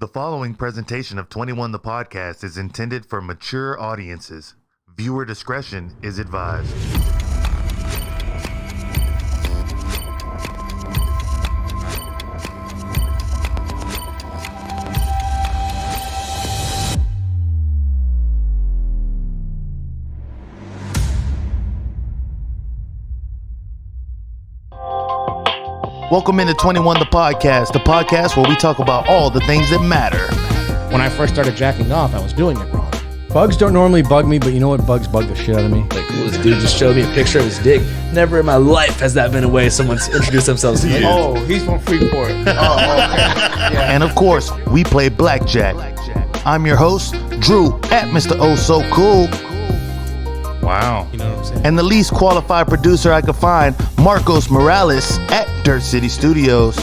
The following presentation of 21 the Podcast is intended for mature audiences. Viewer discretion is advised. Welcome into 21 the podcast where we talk about all the things that matter. When I first started jacking off, I was doing it wrong. Bugs don't normally bug me, but you know what? Bugs bug the shit out of me. Like, this dude just showed me a picture of his dick. Never in my life has that been a way someone's introduced themselves to you. Oh, he's from Freeport. Oh, okay. Yeah. And of course, we play Blackjack. I'm your host, Drew, at Mr. Oh So Cool. Wow. You know what I'm saying? And the least qualified producer I could find, Marcos Morales, at Dirt City Studios.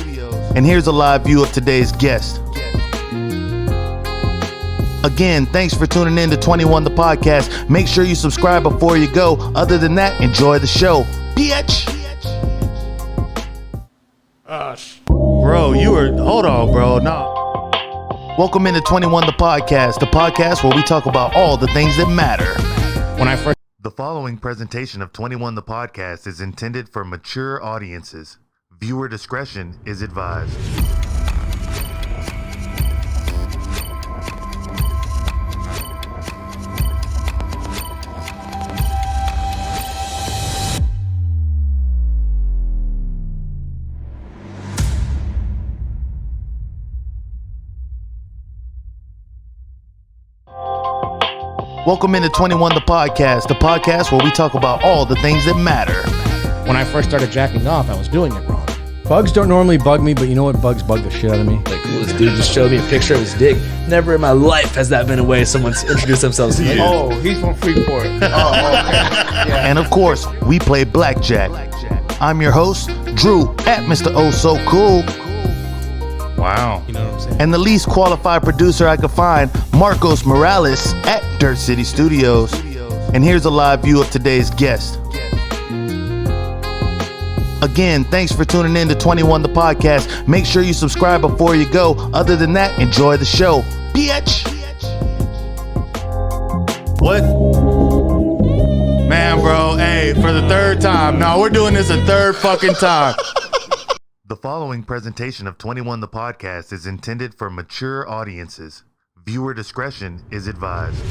And here's a live view of today's guest. Again, thanks for tuning in to 21 the Podcast. Make sure you subscribe before you go. Other than that, enjoy the show. Bitch! Bro, hold on, bro. No. Welcome into 21 the podcast where we talk about all the things that matter. The following presentation of 21 the Podcast is intended for mature audiences. Viewer discretion is advised. Welcome into 21 the podcast where we talk about all the things that matter. When I first started jacking off, I was doing it wrong. Bugs don't normally bug me, but you know what? Bugs bug the shit out of me. Like, this dude just showed me a picture of his dick. Never in my life has that been a way someone's introduced themselves to you. Oh, he's from Freeport. Oh, okay. Yeah. And of course, we play Blackjack. I'm your host, Drew, at Mr. Oh So Cool. Wow. You know what I'm saying? And the least qualified producer I could find, Marcos Morales, at Dirt City Studios. And here's a live view of today's guest. Again, thanks for tuning in to 21 the Podcast. Make sure you subscribe before you go. Other than that, enjoy the show. Bitch! What? Man, bro, hey, for the third time. No, we're doing this a third fucking time. The following presentation of 21 the Podcast is intended for mature audiences. Viewer discretion is advised.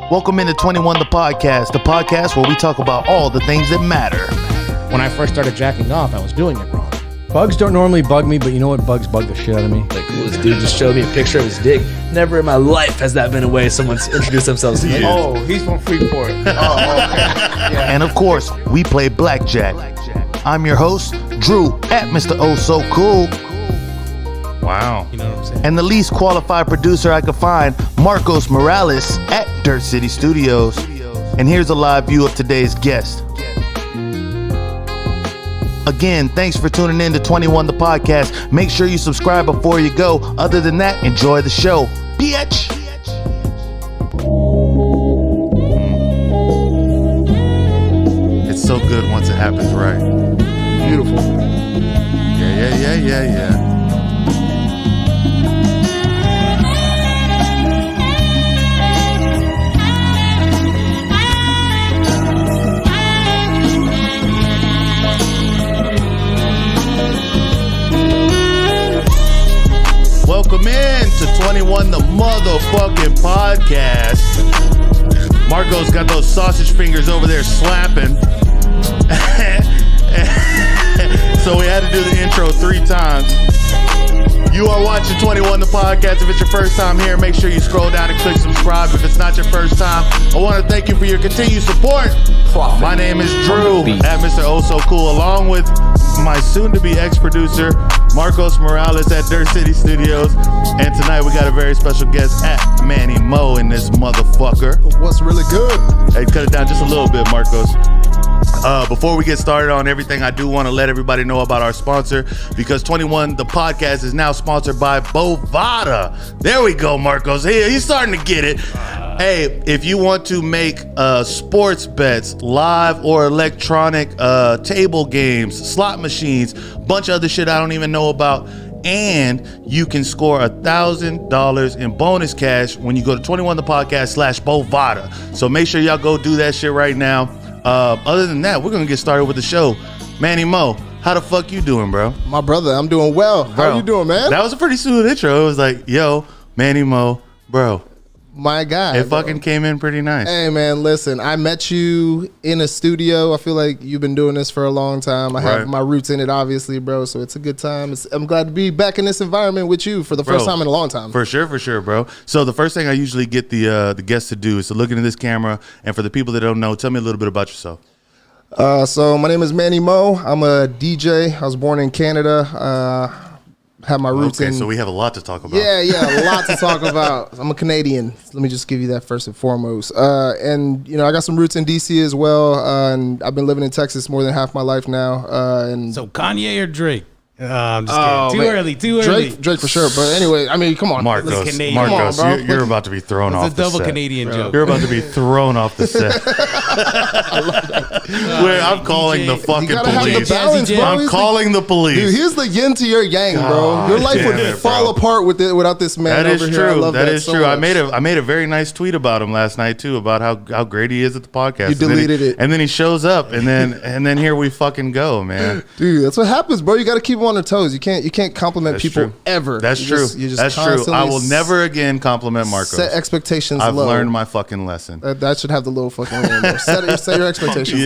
Welcome into 21 the podcast where we talk about all the things that matter. When I first started jacking off, I was doing it wrong. Bugs don't normally bug me, but you know what? Bugs bug the shit out of me. Like, this dude just showed me a picture of his dick. Never in my life has that been a way someone's introduced themselves to you. Oh, he's from Freeport. Oh, okay. Yeah. And of course, we play Blackjack. I'm your host, Drew, at Mr. Oh So Cool. Wow. You know what I'm saying? And the least qualified producer I could find, Marcos Morales, at Dirt City Studios. And here's a live view of today's guest. Again, thanks for tuning in to 21 the Podcast. Make sure you subscribe before you go. Other than that, enjoy the show. Bitch! It's so good once it happens right. Beautiful. Yeah. Welcome in to 21 the motherfucking podcast. Marco's got those sausage fingers over there slapping. So we had to do the intro 3 times. You are watching 21 the Podcast. If it's your first time here, make sure you scroll down and click subscribe. If it's not your first time, I want to thank you for your continued support. My name is Drew, at Mr. Oh So Cool, along with my soon-to-be ex-producer, Marcos Morales at Dirt City Studios. And tonight we got a very special guest at Manny Mo in this motherfucker. What's really good? Hey, cut it down just a little bit, Marcos. Before we get started on everything, I do want to let everybody know about our sponsor, because 21 the podcast is now sponsored by Bovada. There we go, Marcos. He's starting to get it. Hey, if you want to make sports bets, live or electronic, table games, slot machines, bunch of other shit I don't even know about, and you can score $1,000 in bonus cash when you go to 21thepodcast/Bovada. So make sure y'all go do that shit right now. Other than that, we're gonna get started with the show. Manny Mo, how the fuck you doing, bro? My brother, I'm doing well. How are you doing, man? That was a pretty smooth intro. It was like, yo, Manny Mo, bro. My guy. It fucking came in pretty nice. Hey, man, listen, I met you in a studio. I feel like you've been doing this for a long time. I have my roots in it, obviously, bro, so it's a good time. I'm glad to be back in this environment with you for the first time in a long time. For sure, bro. So the first thing I usually get the guests to do is to look into this camera, and for the people that don't know, tell me a little bit about yourself. So my name is Manny Mo. I'm a DJ. I was born in Canada. Have my roots in. So we have a lot to talk about. Yeah, a lot to talk about. I'm a Canadian. Let me just give you that first and foremost. And I got some roots in DC as well. And I've been living in Texas more than half my life now. So Kanye or Drake? I'm just kidding. Too early. Drake for sure. But anyway, I mean, come on. Marcos, bro. you're about to be thrown off the set. It's a double Canadian joke. You're about to be thrown off the set. I love that. Where I'm calling the fucking you gotta have police. the balance, bro. I'm calling the police. Dude, here's the yin to your yang, bro. Your life would fall apart without this man that is over true. here. I love that is so true. much. I made a very nice tweet about him last night too, about how great he is at the podcast. You deleted it. And then he shows up, and then here we fucking go, man. Dude, that's what happens, bro. You got to keep them on their toes. You can't compliment people ever. That's true. That's true. I will never again compliment Marcos. Set expectations I've low. learned my fucking lesson. That should have the little fucking ring there. Set your expectations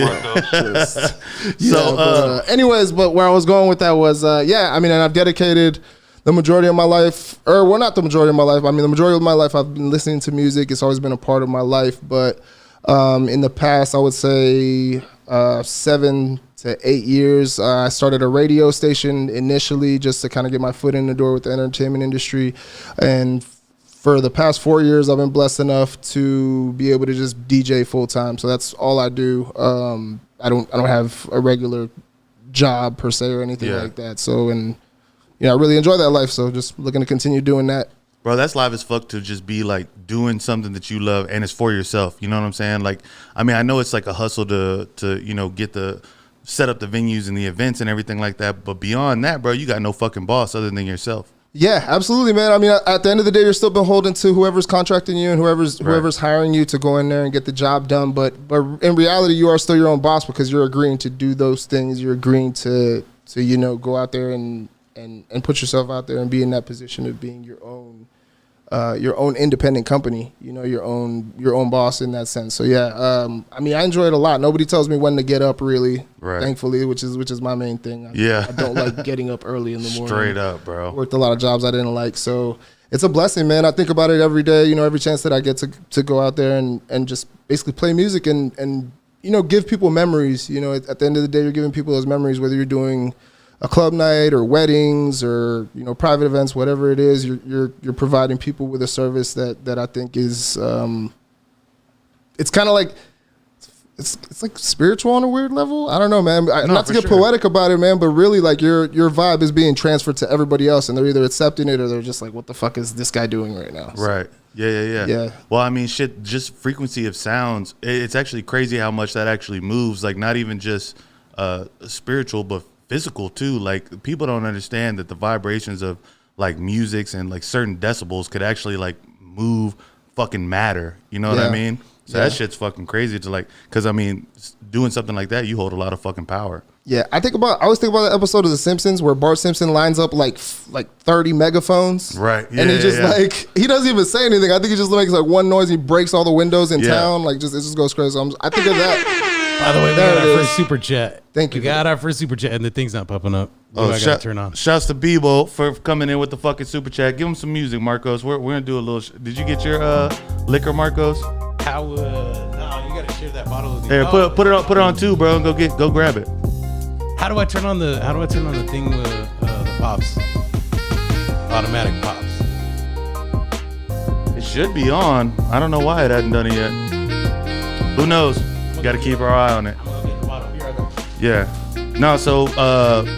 low. Anyways, but where I was going with that was, and I've dedicated the majority of my life, not the majority of my life. I mean, the majority of my life I've been listening to music. It's always been a part of my life. But in the past, I would say 7 to 8 years, I started a radio station initially just to kind of get my foot in the door with the entertainment industry. And for the past 4 years, I've been blessed enough to be able to just DJ full time. So that's all I do. I don't have a regular job per se or anything like that. So, I really enjoy that life. So just looking to continue doing that. Bro, that's live as fuck to just be like doing something that you love and it's for yourself. You know what I'm saying? Like, I mean, I know it's like a hustle to set up the venues and the events and everything like that. But beyond that, bro, you got no fucking boss other than yourself. Yeah, absolutely, man. I mean, at the end of the day, you're still beholden to whoever's contracting you and whoever's hiring you to go in there and get the job done. But in reality, you are still your own boss because you're agreeing to do those things. You're agreeing to go out there and put yourself out there and be in that position of being your own independent company, your own boss in that sense. So I enjoy it a lot. Nobody tells me when to get up, really, thankfully, which is my main thing. I don't like getting up early in the morning. Straight up, bro. Worked a lot of jobs I didn't like, so it's a blessing, man. I think about it every day. Every chance that I get to go out there and just basically play music and give people memories. At the end of the day, you're giving people those memories, whether you're doing a club night or weddings or private events, whatever it is, you're providing people with a service that I think is it's kind of like it's like spiritual on a weird level. I don't know, man. Not to get poetic about it, man, but really like your vibe is being transferred to everybody else, and they're either accepting it or they're just like, what the fuck is this guy doing right now? So, right. Yeah. Well, I mean, shit, just frequency of sounds. It's actually crazy how much that actually moves. Like not even just spiritual, but physical too. Like people don't understand that the vibrations of like musics and like certain decibels could actually like move fucking matter. You know what I mean? So that shit's fucking crazy to like, because I mean, doing something like that, you hold a lot of fucking power. Yeah, I always think about the episode of The Simpsons where Bart Simpson lines up like 30 megaphones. Right. Yeah, and he just like, he doesn't even say anything. I think he just makes like one noise. He breaks all the windows in town. Like it just goes crazy. So I think of that. By the way, we got our first super chat. Thank you. We got our first super chat, and the thing's not popping up. What do I got to turn on? Shouts to Bebo for coming in with the fucking super chat. Give him some music, Marcos. We're gonna do a little. Did you get your liquor, Marcos? How? No, you gotta share that bottle with me. Here, put it on too, bro, and go grab it. How do I turn on the thing with the pops? Automatic pops. It should be on. I don't know why it hadn't done it yet. Who knows? Got to keep our eye on it. Yeah. No, so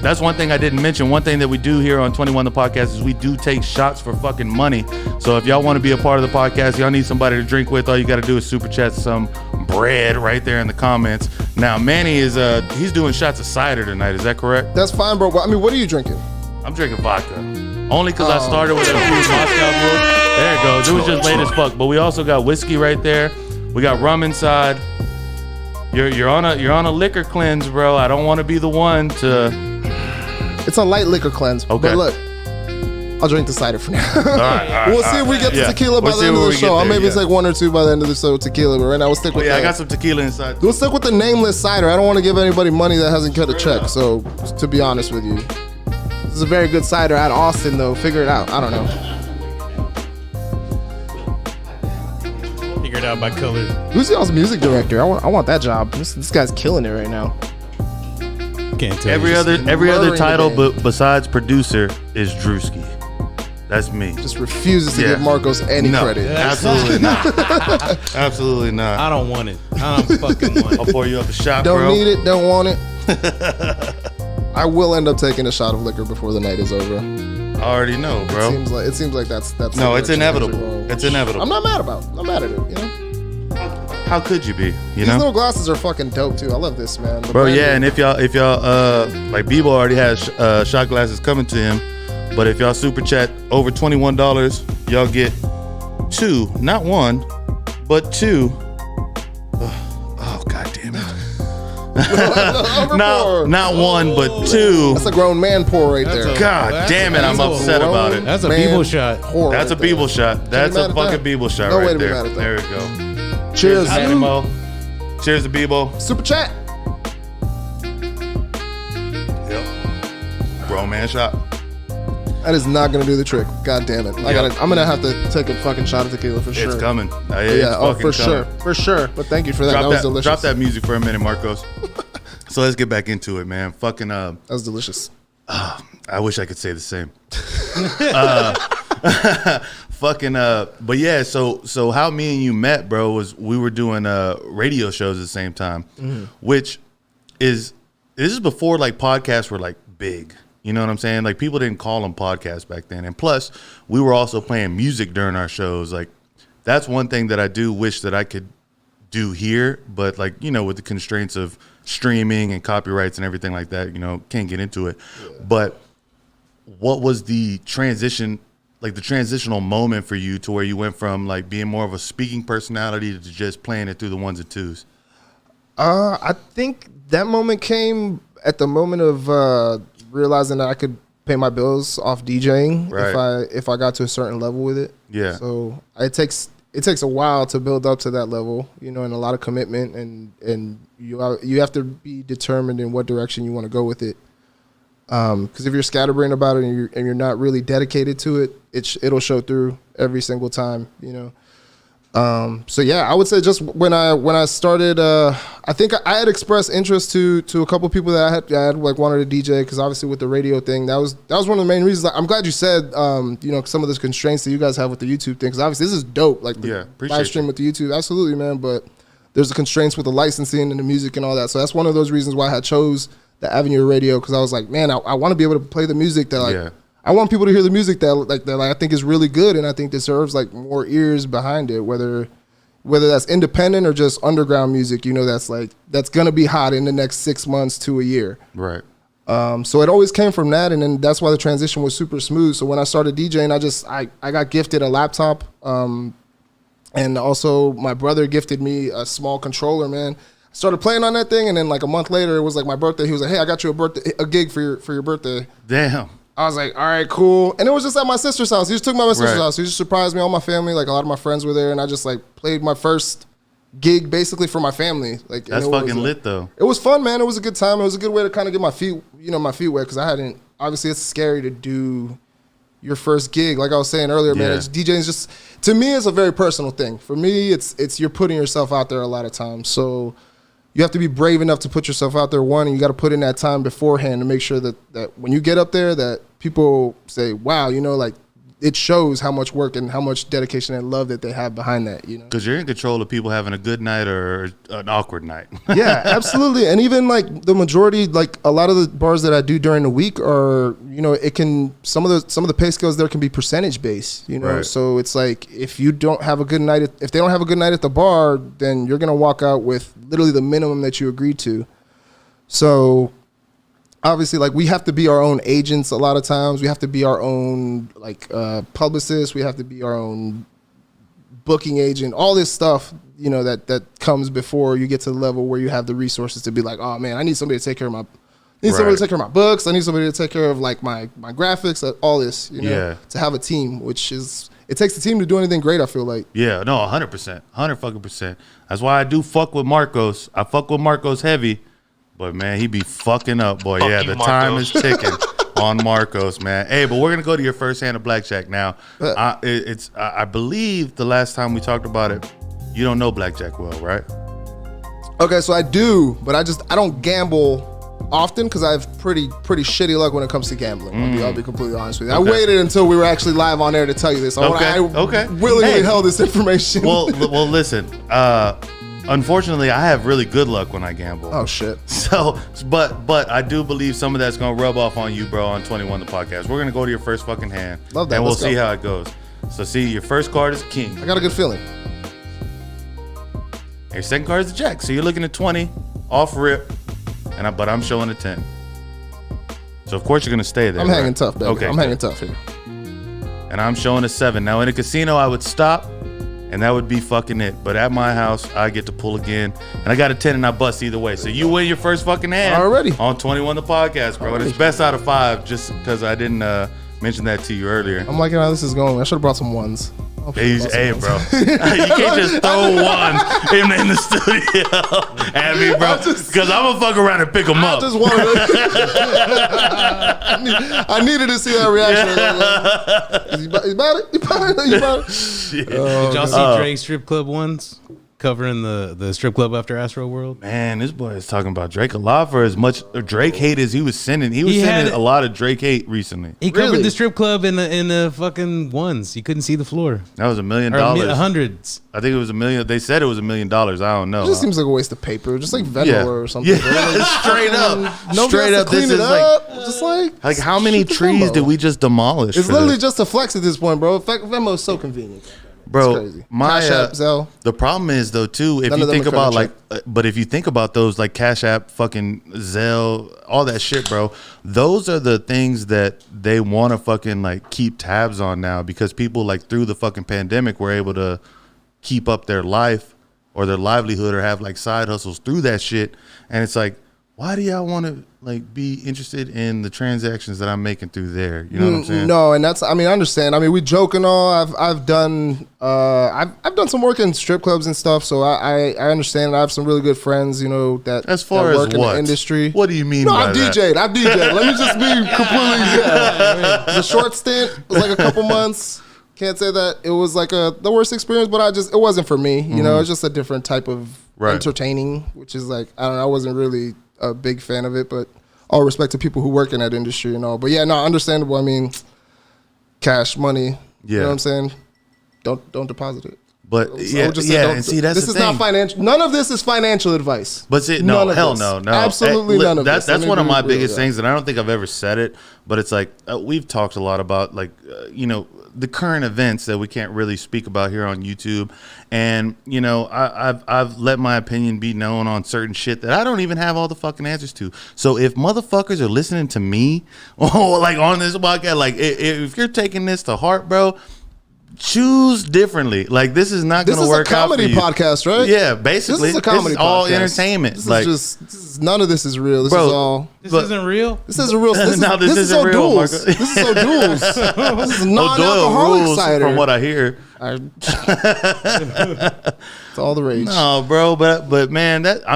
that's one thing I didn't mention. One thing that we do here on 21 The Podcast is we do take shots for fucking money. So if y'all want to be a part of the podcast, y'all need somebody to drink with, all you got to do is super chat some bread right there in the comments. Now, Manny is he's doing shots of cider tonight. Is that correct? That's fine, bro. I mean, what are you drinking? I'm drinking vodka. Only because I started with a few Moscow Blue. There it goes. It was just late as fuck. But we also got whiskey right there. We got rum inside. You're on a liquor cleanse, bro. I don't want to be the one to. It's a light liquor cleanse. Okay. But look, I'll drink the cider for now. All right, we'll see if we get to tequila by the end of the show. I'll maybe take 1 or 2 by the end of the show tequila, but right now we'll stick with that. I got some tequila inside. We'll stick with the nameless cider. I don't want to give anybody money that hasn't cut a check. So, to be honest with you, this is a very good cider out of Austin, though. Figure it out. I don't know. Figure it out by color. Who's y'all's music director? I want that job. This guy's killing it right now. Can't tell. Every other title besides producer is Drewski. That's me. Just refuses to give Marcos any credit. Absolutely not. Absolutely not. I don't want it. I don't fucking want it. I'll pour you up a shot, Don't bro. need it. Don't want it. I will end up taking a shot of liquor before the night is over. I already know, bro. It seems like that's no, it's inevitable. It's inevitable. I'm not mad about it. I'm mad at it, you know? How could you be? You These know? little glasses are fucking dope too. I love this, man. Bro, yeah, and if y'all like Bebo already has shot glasses coming to him, but if y'all super chat over $21, y'all get 2, not 1, but 2. Oh, god damn it. not 1, but 2. That's a grown man pour right there. God damn it, I'm upset about it. That's a Bebo shot. That's a Bebo shot. That's a fucking Bebo shot No way right to be there. mad at that. There we go. Cheers. Manny Mo. Cheers to Bebo. Super chat. Yep. Grown man shot. That is not gonna do the trick. God damn it. I'm gonna have to take a fucking shot of tequila for sure. It's coming. For sure. But thank you for that. That was delicious. Drop that music for a minute, Marcos. So let's get back into it, man. Fucking that was delicious. I wish I could say the same. But yeah, so how me and you met, bro, was we were doing radio shows at the same time, which this is before like podcasts were like big. You know what I'm saying? Like people didn't call them podcasts back then. And plus we were also playing music during our shows. Like that's one thing that I do wish that I could do here, but like, you know, with the constraints of streaming and copyrights and everything like that, you know, can't get into it. Yeah. But what was the transition, like the transitional moment for you to where you went from like being more of a speaking personality to just playing it through the ones and twos? I think that moment came at the moment of realizing that I could pay my bills off DJing if I got to a certain level with it. Yeah. So it takes a while to build up to that level, you know, and a lot of commitment, and you have to be determined in what direction you want to go with it. Because if you're scatterbrained about it and you're not really dedicated to it, it'll show through every single time, you know. So yeah, I would say just when I started, I think I had expressed interest to a couple of people that I had like wanted to DJ, because obviously with the radio thing, that was one of the main reasons. I'm glad you said, you know, some of those constraints that you guys have with the YouTube thing, because obviously this is dope, like the live stream with the YouTube, absolutely, man. But there's the constraints with the licensing and the music and all that. So that's one of those reasons why I chose the avenue of radio, because I was like, man, I want to be able to play the music that like. I want people to hear the music that I think is really good, and I think deserves like more ears behind it, whether that's independent or just underground music, you know, that's gonna be hot in the next 6 months to a year. Right. So it always came from that, and then that's why the transition was super smooth. So when I started DJing, I got gifted a laptop, and also my brother gifted me a small controller, man. I started playing on that thing, and then like a month later, it was like my birthday. He was like, "Hey, I got you a gig for your birthday." Damn. I was like, all right, cool. And it was just at my sister's house. He just took me to my sister's house. He just surprised me, all my family, like a lot of my friends were there, and I just like played my first gig basically for my family. Like that's fucking lit though. It was fun, man. It was a good time. It was a good way to kind of get my feet wet, because I hadn't. Obviously, it's scary to do your first gig. Like I was saying earlier, man, DJing is just, to me, it's a very personal thing. For me, it's you're putting yourself out there a lot of times. So you have to be brave enough to put yourself out there, one, and you got to put in that time beforehand to make sure that when you get up there, that people say, wow, you know, like it shows how much work and how much dedication and love that they have behind that, you know. Because you're in control of people having a good night or an awkward night. Yeah, absolutely. And even like the majority, like a lot of the bars that I do during the week are, you know, it can some of the pay scales there can be percentage based, you know. Right. So it's like if you don't have a good night, if they don't have a good night at the bar, then you're gonna walk out with literally the minimum that you agreed to. So obviously, like, we have to be our own agents a lot of times. We have to be our own, like, publicists. We have to be our own booking agent. All this stuff, you know, that comes before you get to the level where you have the resources to be like, oh, man, I need somebody to take care of my somebody to take care of my books. I need somebody to take care of, like, my graphics, all this, you know, to have a team, which is, it takes a team to do anything great, I feel like. Yeah, no, 100%. 100%. That's why I do fuck with Marcos. I fuck with Marcos heavy. But, man, he be fucking up, boy. Yeah, the time is ticking on Marcos, man. Hey, but we're going to go to your first hand of Blackjack now. I believe the last time we talked about it, you don't know Blackjack well, right? Okay, so I do, but I don't gamble often because I have pretty shitty luck when it comes to gambling. I'll be completely honest with you. Okay. I waited until we were actually live on air to tell you this. I willingly held this information. Well, listen. Unfortunately, I have really good luck when I gamble. Oh shit! So, but I do believe some of that's gonna rub off on you, bro. On 21 the podcast, we're gonna go to your first fucking hand. Love that. And we'll Let's see go. how it goes. So, see, your first card is king. I got a good feeling. And your second card is the jack. So you're looking at 20 off rip, but I'm showing a 10. So of course you're gonna stay there. I'm hanging tough, baby. Okay, I'm hanging tough here. And I'm showing a 7. Now in a casino, I would stop. And that would be fucking it. But at my house, I get to pull again. And I got a 10 and I bust either way. So you win your first fucking hand. Already. On 21 the podcast, bro. And it's best out of 5 just because I didn't mention that to you earlier. I'm liking how this is going. I should have brought some ones. Hey, bro. You can't just throw one in the studio at me, bro. Because I'm going to fuck around and pick them up. I just wanted I needed to see that reaction. You about it? You about it? Shit. Did y'all see Drake's strip club ones covering the strip club after Astro World? Man, this boy is talking about Drake a lot for as much Drake hate as he was sending. He was sending a lot of Drake hate recently. He covered the strip club in the fucking ones. You couldn't see the floor. That was $1 million. Hundreds. I think it was $1 million. They said it was $1 million. I don't know. It just seems like a waste of paper, just like Venmo or something. Yeah, straight up. Straight up. Clean it up. Just like how many trees did we just demolish? It's literally just a flex at this point, bro. Venmo is so convenient. Bro, crazy. Cash App, Zelle. The problem is though too, if you think about but if you think about those like Cash App, fucking Zelle, all that shit, bro, those are the things that they want to fucking like keep tabs on now because people like through the fucking pandemic were able to keep up their life or their livelihood or have like side hustles through that shit, and it's like, why do y'all want to like be interested in the transactions that I'm making through there? You know what I'm saying? No, and that's, I mean, I understand. I mean, we joke and all. I've done some work in strip clubs and stuff, so I understand. I have some really good friends, you know, that as far that as work in what the industry. What do you mean? No, by I've that? DJ'd. Let me just be completely. The short stint was like a couple months. Can't say that it was like the worst experience, but it wasn't for me. You know, it's just a different type of entertaining, which is like, I don't know. I wasn't really a big fan of it, but all respect to people who work in that industry and all. But yeah, no, understandable. I mean, cash, money. You know what I'm saying? Don't deposit it. But and see, that's this the is thing. not financial. None of this is financial advice. But see, no, absolutely none of this. That's one of my biggest things, and I don't think I've ever said it. But it's like we've talked a lot about like you know, the current events that we can't really speak about here on YouTube, and you know, I've let my opinion be known on certain shit that I don't even have all the fucking answers to. So if motherfuckers are listening to me, or like on this podcast, like if you're taking this to heart, bro, choose differently. Like this is not going to work out for you. This is a comedy podcast, right? Yeah, basically. This is a comedy this is all podcast. Entertainment. This like is just none of this is real. This is all. This isn't real. This isn't real. This this is isn't so real, duels. Marco. This is so duels. This is Doyle non-alcoholic rules, cider. from what I hear. It's all the rage. No, bro, but man, that's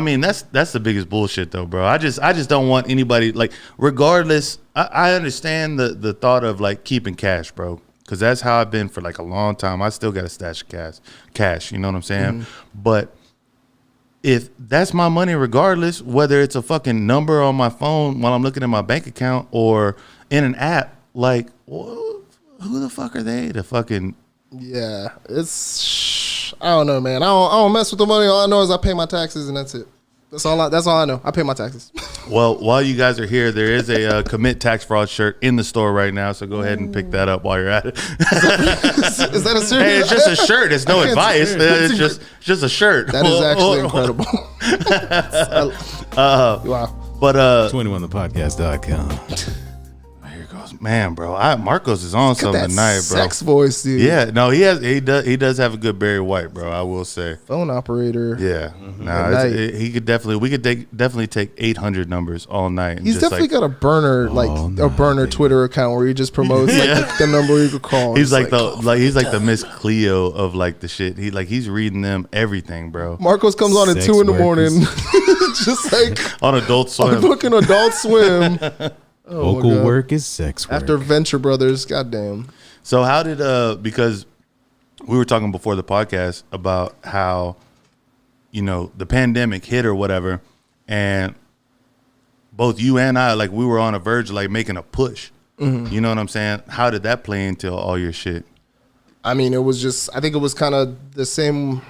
the biggest bullshit though, bro. I just don't want anybody like, regardless. I understand the thought of like keeping cash, bro, because that's how I've been for like a long time. I still got a stash of cash. You know what I'm saying? But if that's my money, regardless, whether it's a fucking number on my phone while I'm looking at my bank account or in an app, like, who the fuck are they? The fucking Yeah, it's I don't know, man. I don't mess with the money. All I know is I pay my taxes and that's it. That's all I know. I pay my taxes. Well, while you guys are here, there is a commit tax fraud shirt in the store right now, so go ahead and pick that up while you're at it. Is that a serious? Hey, it's just a shirt. It's no advice. It's just a shirt. That is actually incredible. Wow. But 21thepodcast.com. here goes, man, bro. Marcos is on something That tonight, bro. sex voice, dude. Yeah, no, he does have a good Barry White, bro. I will say. Phone operator. Yeah, he could definitely take 800 numbers all night. And He's just definitely got a burner, a burner Twitter account where he just promotes the number you could call. He's like the Miss Cleo of like the shit. He's reading them everything, bro. Marcos comes on at Sex 2 in the workers. morning, just like On Adult Swim. fucking Adult Swim. Oh my Vocal God. work is sex work. After Venture Brothers, goddamn. So how did because we were talking before the podcast about how the pandemic hit or whatever, and both you and I we were on a verge of making a push. Mm-hmm. You know what I'm saying? How did that play into all your shit? I mean, I think it was kind of the same.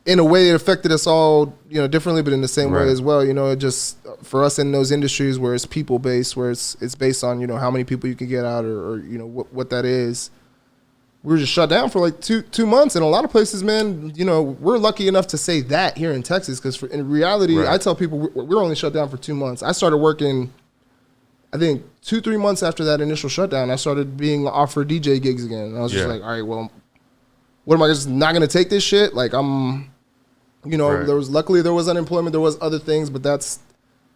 In a way, it affected us all, differently, but in the same Right. way as well. It just for us in those industries where it's people based, where it's based on how many people you can get out or what that is. We were just shut down for like two months, and a lot of places, man. We're lucky enough to say that here in Texas, because in reality, Right. I tell people we're only shut down for 2 months. I started working, I think 2-3 months after that initial shutdown. I started being offered DJ gigs again. And I was just Yeah. like, all right, well, what am I just not gonna take this shit? Like Right. there was unemployment, there was other things, but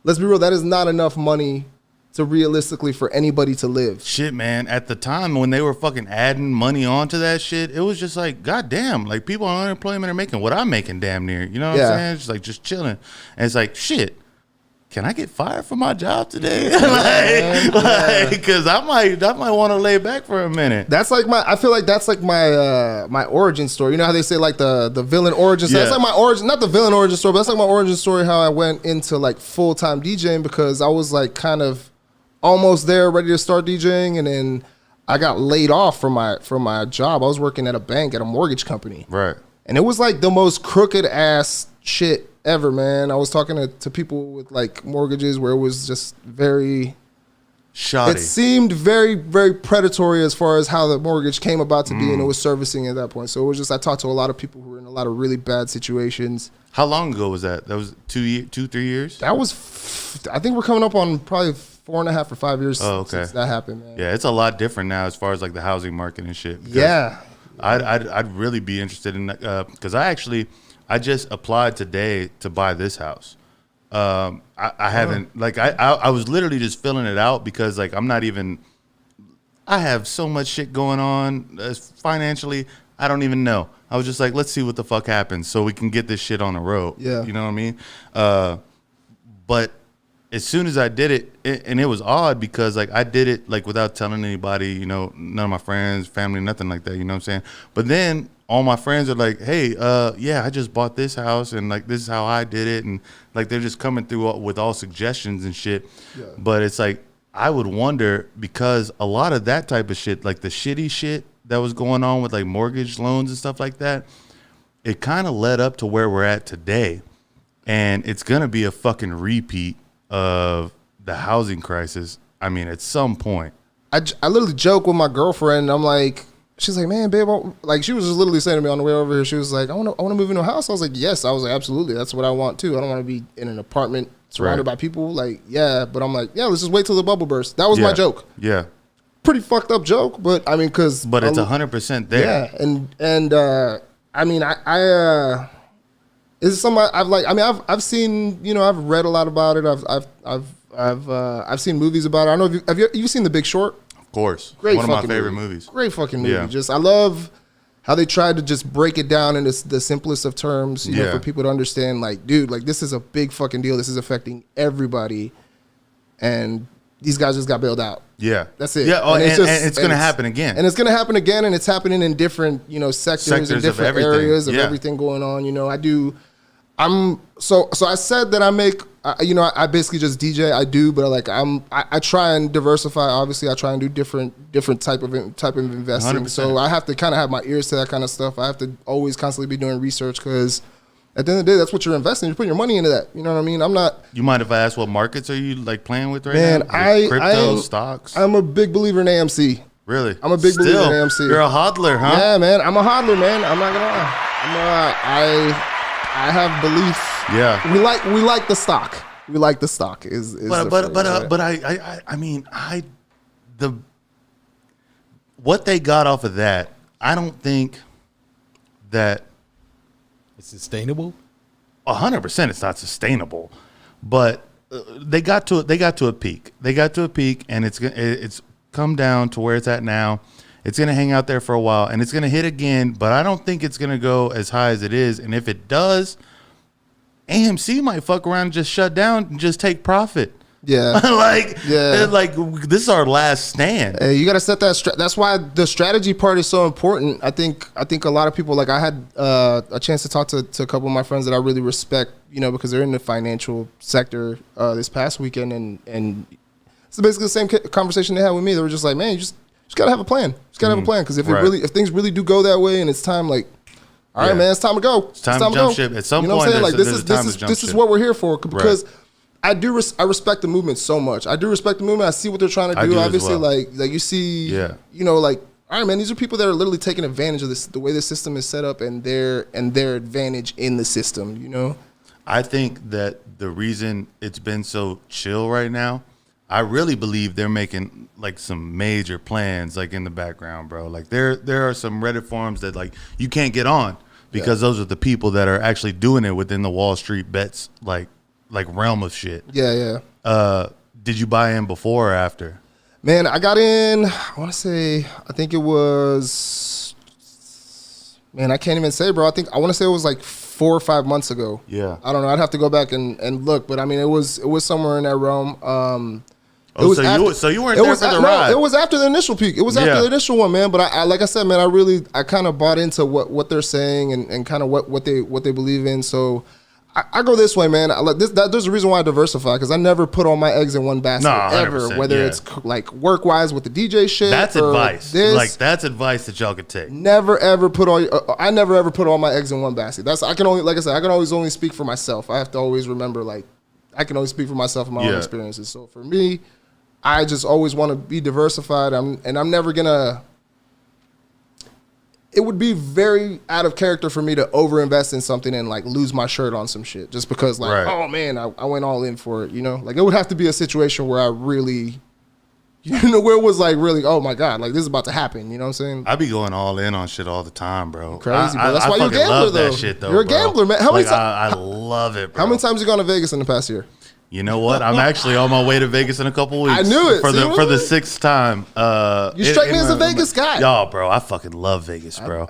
let's be real, that is not enough money to realistically for anybody to live. Shit, man. At the time when they were fucking adding money onto that shit, it was just like, goddamn, people on unemployment are making what I'm making damn near. You know what Yeah. I'm saying? Just chilling. And it's like, shit, can I get fired from my job today? Because I might want to lay back for a minute. That's like I feel like that's like my origin story. You know how they say like the villain origin story? Yeah. That's like my origin, not the villain origin story, but that's like my origin story, how I went into full-time DJing, because I was kind of almost there, ready to start DJing, and then I got laid off from my job. I was working at a bank, at a mortgage company. Right. And it was the most crooked ass shit ever, man. I was talking to people with mortgages where it was just very Shoddy. It seemed very, very predatory as far as how the mortgage came about to be, and it was servicing at that point. So it was just, I talked to a lot of people who were in a lot of really bad situations. How long ago was that? That was 3 years? That was, I think we're coming up on probably 4.5 or 5 years since that happened, man. Yeah, it's a lot different now as far as the housing market and shit. Yeah. I'd really be interested in that, because I just applied today to buy this house. I haven't I was literally just filling it out because I'm not even, I have so much shit going on financially. I don't even know. I was just let's see what the fuck happens so we can get this shit on the road. Yeah. You know what I mean? But as soon as I did it, and it was odd because I did it without telling anybody, none of my friends, family, nothing like that, you know what I'm saying? But then all my friends are like, hey, yeah, I just bought this house and this is how I did it, and they're just coming through with all suggestions and shit. Yeah. But it's I would wonder, because a lot of that type of shit, the shitty shit that was going on with mortgage loans and stuff like that, it kind of led up to where we're at today. And it's going to be a fucking repeat of the housing crisis. I mean, at some point. I literally joke with my girlfriend. I'm like, she's like, man, babe, she was just literally saying to me on the way over here, she was like, I want to move into a house. I was like, yes. I was like, absolutely. That's what I want too. I don't want to be in an apartment surrounded by people. Yeah. But I'm like, yeah, let's just wait till the bubble bursts. That was my joke. Yeah. Pretty fucked up joke, but I mean, because. But it's 100% there. Yeah. And I mean, it's something I've seen, I've read a lot about it. I've seen movies about it. I don't know if you seen The Big Short? Of course. Great One of my fucking favorite movie. movies. Great fucking movie. Yeah. Just, I love how they tried to just break it down into the simplest of terms, for people to understand, dude, this is a big fucking deal. This is affecting everybody. And these guys just got bailed out. Yeah. That's it. Yeah. Oh, and it's going to happen again. And it's going to happen again, and it's happening in different, sectors and different areas of Yeah. everything going on. So I said that I make, I basically just DJ. I do, but like I try and diversify. Obviously, I try and do different type of investing. 100%. So I have to kind of have my ears to that kind of stuff. I have to always constantly be doing research because at the end of the day, that's what you're investing. You're putting your money into that. You know what I mean? I'm not. You mind if I ask what markets are you like playing with right Man, now? Like crypto, stocks. I'm a big believer in AMC. Really? I'm a big believer in AMC. You're a hodler, huh? Yeah, man. I'm a hodler, man. I'm not gonna lie. I have belief. Yeah. We like the stock. We like the stock. What they got off of that, I don't think that It's sustainable. 100% it's not sustainable, but they got to a peak. They got to a peak, and it's come down to where it's at now. It's going to hang out there for a while, and it's going to hit again, but I don't think it's going to go as high as it is. And if it does, AMC might fuck around and just shut down and just take profit. Yeah. like this is our last stand. Hey, you got to set that. That's why the strategy part is so important. I think a lot of people, like I had a chance to talk to a couple of my friends that I really respect, because they're in the financial sector this past weekend, and it's basically the same conversation they had with me. They were just like, man, you just gotta have a plan. Just gotta have a plan, because if things really do go that way, and it's time, like, all right, man, it's time to go. It's time to jump ship. At some point, what I'm saying? Like, this is what we're here for, because I respect the movement so much. I do respect the movement. I see what they're trying to do. Obviously, like you see, like, all right, man, these are people that are literally taking advantage of this, the way the system is set up, and their advantage in the system. I think that the reason it's been so chill right now, I really believe they're making like some major plans, like in the background, bro. Like there are some Reddit forums that like you can't get on because those are the people that are actually doing it within the Wall Street bets, like realm of shit. Yeah. Did you buy in before or after? Man, I got in, I think it was, man, I can't even say, bro. I want to say it was like 4 or 5 months ago. Yeah. I don't know. I'd have to go back and look, but I mean, it was somewhere in that realm. So you weren't there for the ride. No, it was after the initial peak. It was after the initial one, man. But I like I said, man, I kind of bought into what they're saying and kind of what they believe in. So I go this way, man. There's a reason why I diversify, because I never put all my eggs in one basket ever. Whether it's like work wise with the DJ shit. That's advice. That's advice that y'all could take. Never ever put I never ever put all my eggs in one basket. I can always only speak for myself. I have to always remember, like, I can only speak for myself and my own experiences. So for me, I just always want to be diversified. I'm never gonna. It would be very out of character for me to overinvest in something and like lose my shirt on some shit just because, like, oh man, I went all in for it. Like, it would have to be a situation where I really, where it was like really, oh my god, like this is about to happen. You know what I'm saying? I be going all in on shit all the time, bro. Crazy, bro. That's why you're a gambler, love though. That shit, though. You're a gambler, man. How many times? I love it, bro. How many times you gone to Vegas in the past year? You know what? I'm actually on my way to Vegas in a couple weeks. I knew it. For the sixth time. You strike me as a Vegas guy. Y'all, bro, I fucking love Vegas, bro.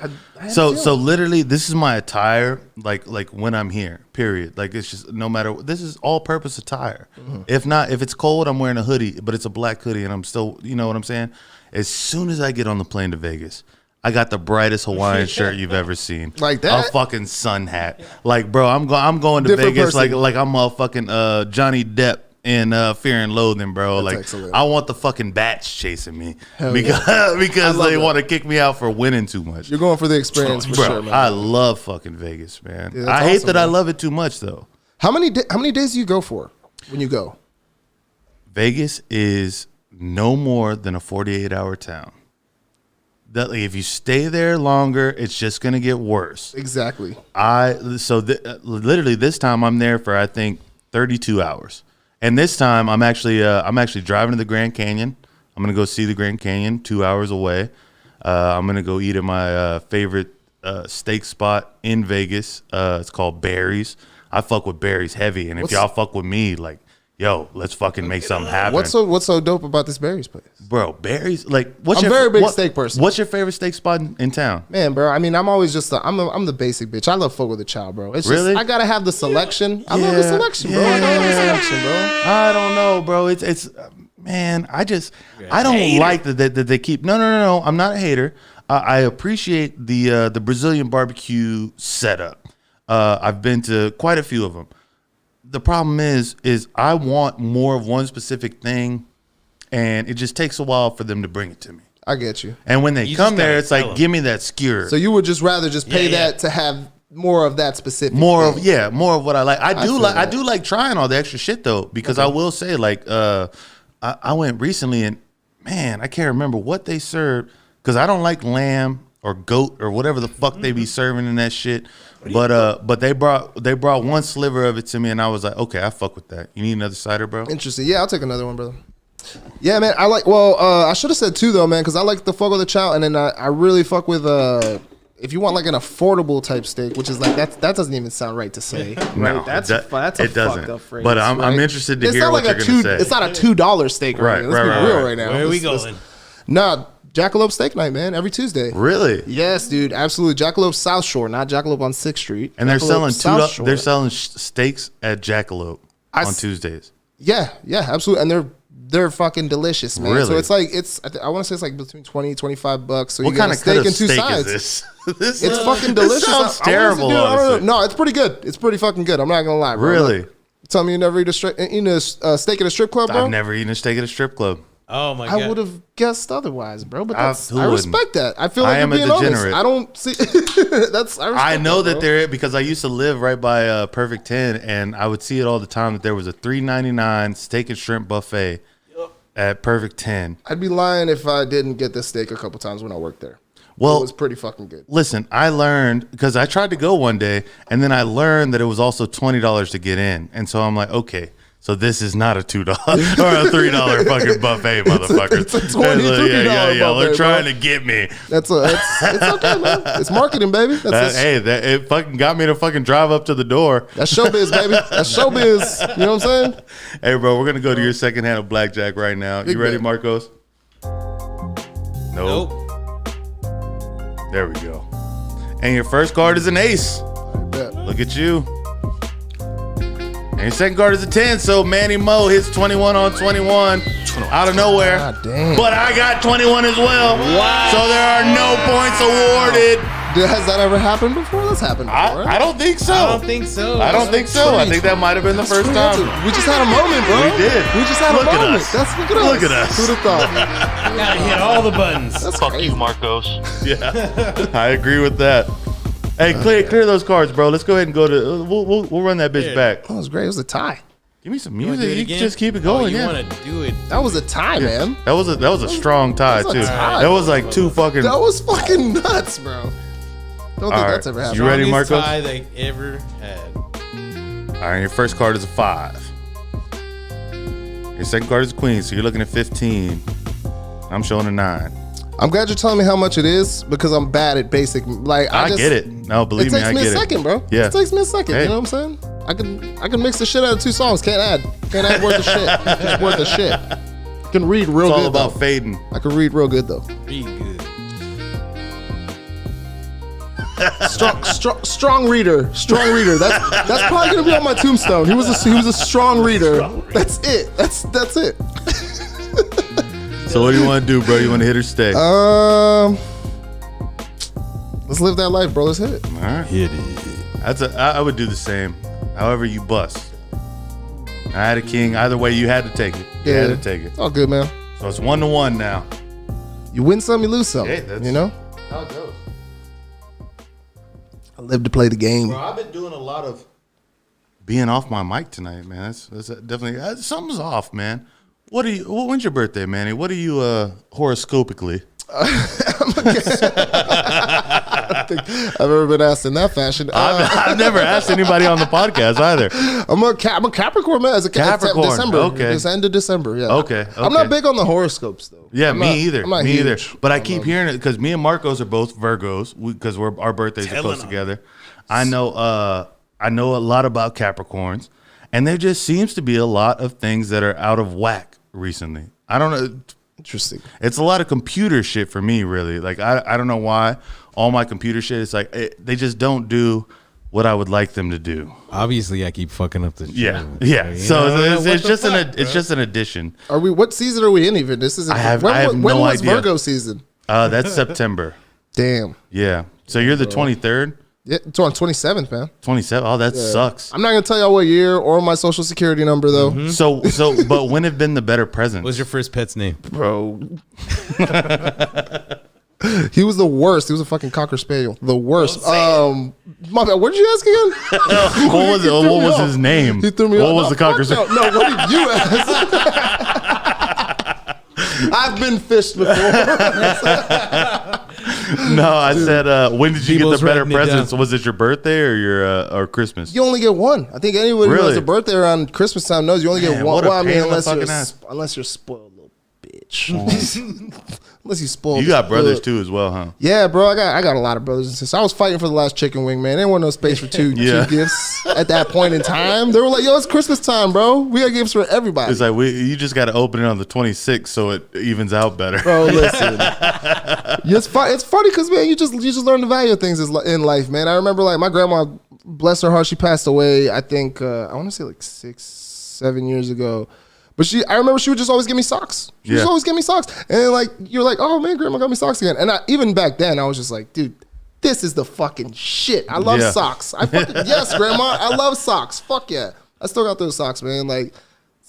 So literally, this is my attire, like when I'm here, period. Like, it's just, no matter, this is all-purpose attire. Mm-hmm. If it's cold, I'm wearing a hoodie, but it's a black hoodie, and I'm still, you know what I'm saying? As soon as I get on the plane to Vegas, I got the brightest Hawaiian shirt you've ever seen. Like that? A fucking sun hat. Like, bro, I'm going to Different Vegas person. like I'm a fucking Johnny Depp in Fear and Loathing, bro. That's like, excellent. I want the fucking bats chasing me Hell because they want to kick me out for winning too much. You're going for the experience for bro, sure, man. I love fucking Vegas, man. Yeah, I hate awesome, that man. I love it too much, though. How many days do you go for when you go? Vegas is no more than a 48-hour town. That, like, if you stay there longer, it's just gonna get worse. Exactly. Literally this time I'm there for, I think, 32 hours, and this time I'm actually driving to the Grand Canyon. I'm gonna go see the Grand Canyon 2 hours away. I'm gonna go eat at my favorite steak spot in Vegas. It's called Barry's. I fuck with Barry's heavy, and if y'all fuck with me, like, yo, let's fucking make something happen. What's so dope about this Barry's place? Bro, Barry's, like, I'm a very big steak person. What's your favorite steak spot in town? Man, bro, I mean, I'm always just I'm the basic bitch. I love fuck with a child, bro. It's really? just, I gotta have the selection. I love the selection, bro. I love the selection, bro. I don't know, bro. It's man, I don't like that they keep. No. I'm not a hater. I appreciate the Brazilian barbecue setup. I've been to quite a few of them. The problem is I want more of one specific thing, and it just takes a while for them to bring it to me. I get you. And when they come there, it's like, give me that skewer. So you would just rather just pay that to have more of that specific thing. More of what I like. I do like trying all the extra shit though, because I will say, like, I went recently and man, I can't remember what they served because I don't like lamb or goat or whatever the fuck they be serving in that shit. But they brought one sliver of it to me and I was like, okay, I fuck with that. You need another cider, bro? Interesting. Yeah, I'll take another one, brother. Yeah, man. I should have said 2 though, man, because I like the fuck with the chow, and then I really fuck with if you want like an affordable type steak, which is like that doesn't even sound right to say. Right? No, that's a fucked up phrase. But I'm interested to hear what you're gonna say. It's not a $2 steak, right? Let's be real right now. Where are we going? Nah, Jackalope Steak Night, man. Every Tuesday. Really? Yes, dude. Absolutely. Jackalope South Shore, not Jackalope on 6th Street. And they're Jackalope selling South Shore. they're selling steaks at Jackalope on Tuesdays. Yeah, absolutely. And they're fucking delicious, man. Really? So it's like I want to say it's like between $20-$25. So what you kind get a of steak cut and 2 steak sides. is this? It's fucking delicious. This sounds terrible. I honestly. don't know. No, it's pretty good. It's pretty fucking good. I'm not gonna lie, bro. Really? Tell me you never eat a steak at a strip club, bro? I've never eaten a steak at a strip club. Oh my god! I would have guessed otherwise, bro. But I I respect that. I feel like I am you're a being degenerate. honest. I don't see. I know that there, because I used to live right by Perfect 10, and I would see it all the time that there was a $3.99 steak and shrimp buffet at Perfect 10. I'd be lying if I didn't get this steak a couple times when I worked there. Well, it was pretty fucking good. Listen, I learned, because I tried to go one day, and then I learned that it was also $20 to get in, and so I'm like, okay. So this is not a $2 or a $3 fucking buffet, motherfuckers. It's a $23 yeah. buffet, They're trying bro. to get me. It's okay, man. It's marketing, baby. It fucking got me to fucking drive up to the door. That's showbiz, baby. That's showbiz. You know what I'm saying? Hey, bro, we're gonna go to your second hand of blackjack right now. Big You ready, bet. Marcos? Nope. There we go. And your first card is an ace. Bet. Look at you. And your second card is a 10, so Manny Mo hits 21 on 21 out of nowhere. God damn. But I got 21 as well. Wow. So there are no points awarded. Has that ever happened before? That's happened before. I don't think so. I don't think so. I don't think so. I think that might have been the first time. We just had a moment, bro. We did. We just had Look a at moment. us. Look at us. Who'd have thought? Gotta hit all the buttons. Fuck you, Marcos. Yeah, I agree with that. Hey, clear those cards, bro. Let's go ahead and go to. We'll run that bitch back. That was great. It was a tie. Give me some You wanna music. do it You again? can just keep it going. You Yeah, want to do it? That was a tie, man. that was a strong tie That was a too. tie. That was like two fucking. That was fucking nuts, bro. Don't think All that's right. ever happened. You ready, Strongest Marcos? tie they ever had. All right, your first card is a 5. Your second card is a queen, so you're looking at 15. I'm showing a 9. I'm glad you're telling me how much it is because I'm bad at basic. Like I get it. No, believe It me, takes I me get a second, bro. Yeah. It takes me a second. Hey. You know what I'm saying? I can mix the shit out of 2 songs. Can't add worth of shit. Just worth of shit. I can read real It's all good about though. fading. I can read real good though. Pretty good. Strong reader. That's probably gonna be on my tombstone. He was a strong reader. That's it. That's it. So what do you want to do, bro? You want to hit or stay? Let's live that life, bro. Let's hit it. All right. Hit it. I would do the same. However you bust. I had a king. Either way, you had to take it. You had to take it. It's all good, man. So it's 1-1 now. You win some, you lose some. Hey, that's- you know? How it goes. I live to play the game. Bro, I've been doing a lot of being off my mic tonight, man. That's definitely something's off, man. When's your birthday, Manny? What are you horoscopically? I don't think I've ever been asked in that fashion. I've never asked anybody on the podcast either. I'm a Capricorn, man. It's a Capricorn, December. Okay. It's end of December, yeah. Okay, I'm not okay. big on the horoscopes, though. Yeah, I'm me not- either. I'm not Me either. huge. But I keep hearing it because me and Marcos are both Virgos because our birthdays are close together. I know a lot about Capricorns, and there just seems to be a lot of things that are out of whack recently. I don't know. Interesting. It's a lot of computer shit for me, really. Like I don't know why all my computer shit. It's like they just don't do what I would like them to do. Obviously, I keep fucking up the show. Yeah. So know, it's just it's just an addition. Are we? What season are we in? Even this isn't. I have when no was idea. Virgo season? That's September. Damn. Yeah. So you're the 23rd. Yeah, it's on 27th, man. 27. Oh, that sucks. I'm not gonna tell y'all what year or my social security number though. Mm-hmm. So, but when have been the better present? What's your first pet's name? Bro. He was the worst. He was a fucking Cocker Spaniel. The worst. My bad. What did you ask again? What was his name? He threw me What off. was the Cocker No, what did you ask? I've been fished before. No, I said, when did you People's get the better writing it down. presents? Was it your birthday or your or Christmas? You only get one. I think anybody who Really? has a birthday around Christmas time knows you only get Man, one. what a Well, I mean, pain in the unless fucking you're ass. unless you're spoiled little bitch. Unless you spoiled. You got as brothers fuck. too as well, huh? Yeah, bro. I got a lot of brothers and sisters. I was fighting for the last chicken wing, man. There wasn't no space for two gifts at that point in time. They were like, "Yo, it's Christmas time, bro. We got gifts for everybody." It's like you just got to open it on the 26th so it evens out better. Bro, listen. It's funny because, man, you just learn the value of things in life, man. I remember, like, my grandma, bless her heart, she passed away, I think, I want to say like 6-7 years ago. But I remember she would just always give me socks. She would just always give me socks. And then, like, you're like, oh, man, grandma got me socks again. And even back then, I was just like, dude, this is the fucking shit. I love socks. Yes, grandma, I love socks. Fuck yeah. I still got those socks, man. Like,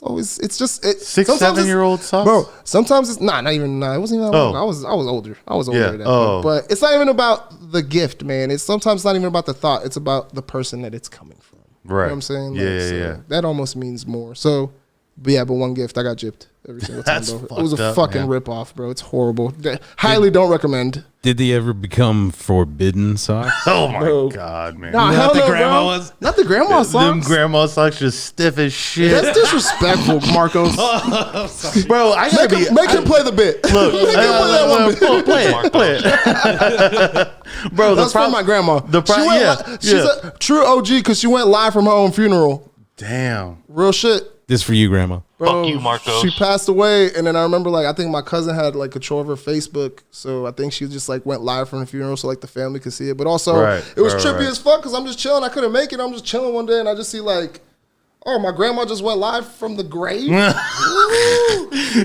it's just 6-7-year-old socks, bro. Sometimes it's not even. It wasn't even that long. I was older. I was older. At that point. But it's not even about the gift, man. It's sometimes not even about the thought. It's about the person that it's coming from. Right. You know what I'm saying? Yeah. That almost means more. So, but one gift I got gypped every single time. That's Bro. fucked It was a up, fucking man. rip off, bro. It's horrible. Highly don't recommend. Did they ever become forbidden socks? Oh my God, man. Nah, Not hell the no, grandma bro. ones? Not the grandma socks. Them grandma socks just stiff as shit. That's disrespectful, Marcos. Bro, I gotta be. Make him play the bit. Look, Make him play that one bit. play it. Bro, That's from my grandma. She's a true OG because she went live from her own funeral. Damn. Real shit. This for you, Grandma. Bro, Fuck you, Marcos. she passed away, and then I remember, like, I think my cousin had, like, control of her Facebook, so I think she just, like, went live from the funeral so, like, the family could see it. But also, it was trippy as fuck because I'm just chilling. I couldn't make it. I'm just chilling one day, and I just see, like, oh, my grandma just went live from the grave?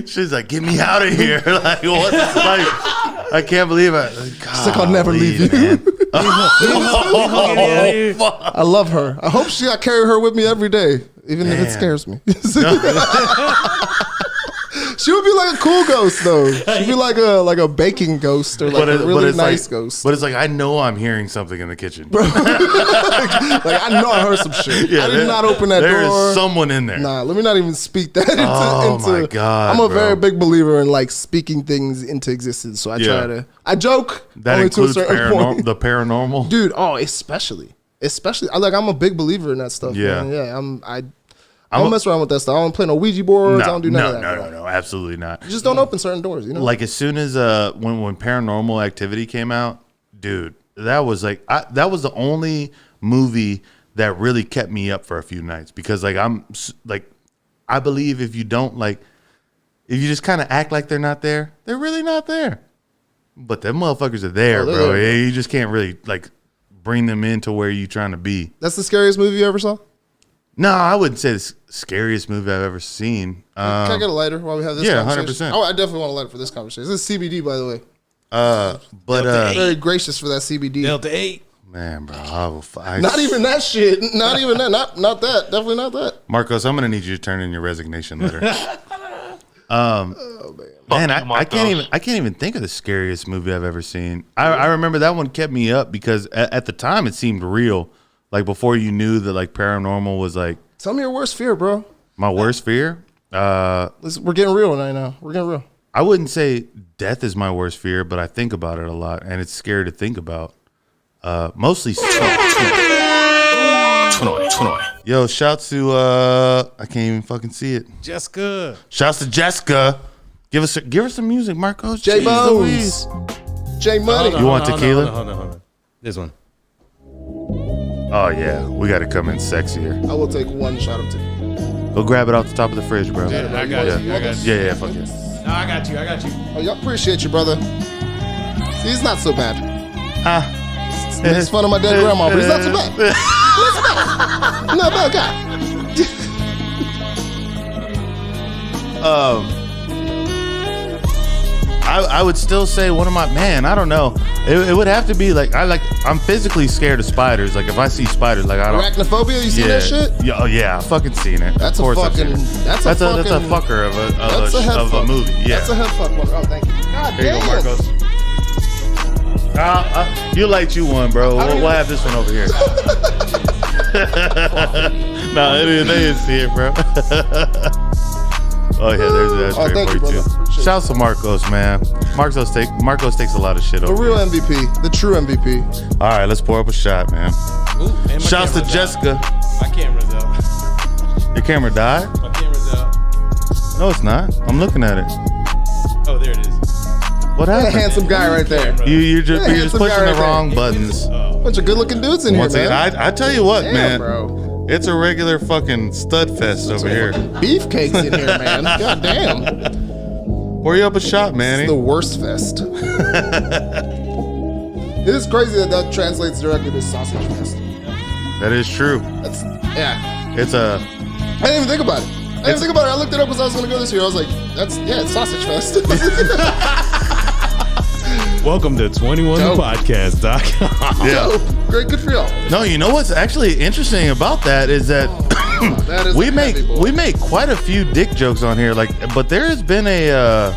She's like, get me out of here. Like, what? Like, I can't believe it. She's like, I'll never leave you. I love her. I hope I carry her with me every day, even if it scares me. She would be like a cool ghost, though. She'd be like a baking ghost or like a really nice ghost. But it's like, I know I'm hearing something in the kitchen. Bro. Like, I know I heard some shit. I did not open that door. There is someone in there. Nah, let me not even speak that into. My God, I'm a bro. very big believer in like speaking things into existence. So I try to. I joke. That only includes to a certain point. the paranormal. Dude, especially. I'm a big believer in that stuff. Yeah. Man. Yeah. I don't mess around with that stuff. I don't play no Ouija boards. I don't do none of that. No, absolutely not. You just don't open certain doors, you know? Like as soon as when Paranormal Activity came out, dude, that was like that was the only movie that really kept me up for a few nights because like I believe if you you just kind of act like they're not there, they're really not there. But them motherfuckers are there, bro. there. You just can't really like bring them into where you're trying to be. That's the scariest movie you ever saw? No, I wouldn't say the scariest movie I've ever seen. Can I get a lighter while we have this conversation? 100%. Oh, I definitely want a lighter for this conversation. This is CBD, by the way. Very gracious for that CBD. Delta 8. Man, bro, Not even that shit. Not even that. Not that. Definitely not that. Marcos, I'm gonna need you to turn in your resignation letter. Man, I can't even think of the scariest movie I've ever seen. I remember that one kept me up because at the time it seemed real. Like before you knew that like paranormal was like. Tell me your worst fear, bro. My worst fear? We're getting real right now. We're getting real. I wouldn't say death is my worst fear, but I think about it a lot, and it's scary to think about. Mostly. Yo, shouts to I can't even fucking see it. Jessica. Shouts to Jessica. Give her some music, Marcos. J Jeez Bones. Louise. J Money. You want tequila? Hold on. This one. Oh yeah, we got to come in sexier. I will take one shot of tequila. Go grab it off the top of the fridge, bro. Yeah, I got you. Yeah, fuck it. No, I got you. Oh, y'all appreciate you, brother. See, he's not so bad. Makes fun of my dead grandma, but he's not so bad. Not a bad guy. I would still say one of my I don't know. It would have to be like I'm physically scared of spiders. Like if I see spiders, like I don't. Arachnophobia? You seen that shit? Yeah, yeah, I fucking seen it. That's of a course fucking. That's a fucker of a movie. Yeah. That's a head fuck one. Oh, thank you. God There you damn. go, Marcos. You light you one, bro. We'll have this one over here. No, they didn't see it, bro. Oh yeah, there's that straight thank you, for you brother. too. Shouts to Marcos, man. Marcos takes a lot of shit The over real here. MVP. The true MVP. All right, let's pour up a shot, man. Ooh, and my Shouts to camera's Jessica. out. My camera's out. Your camera died? My camera's out. No, it's not. I'm looking at it. Oh, there it is. What What a happened? handsome guy right there. You're just handsome guy pushing right the there. wrong buttons. Bunch of good looking dudes in Once here, man. again, I tell you what, Damn, man. bro. It's a regular fucking stud fest over here. Beefcakes in here, man. God damn. Pour you up a shot, Manny. It's the worst fest. It is crazy that translates directly to sausage fest. That is true. That's yeah. It's a I didn't even think about it. I looked it up because I was gonna go this year. I was like, it's sausage fest. Welcome to 21thepodcast.com. yeah. Great, good for y'all. No, you know what's actually interesting about that is that That is we a make heavy boy. we make quite a few dick jokes on here. Like, but there's been a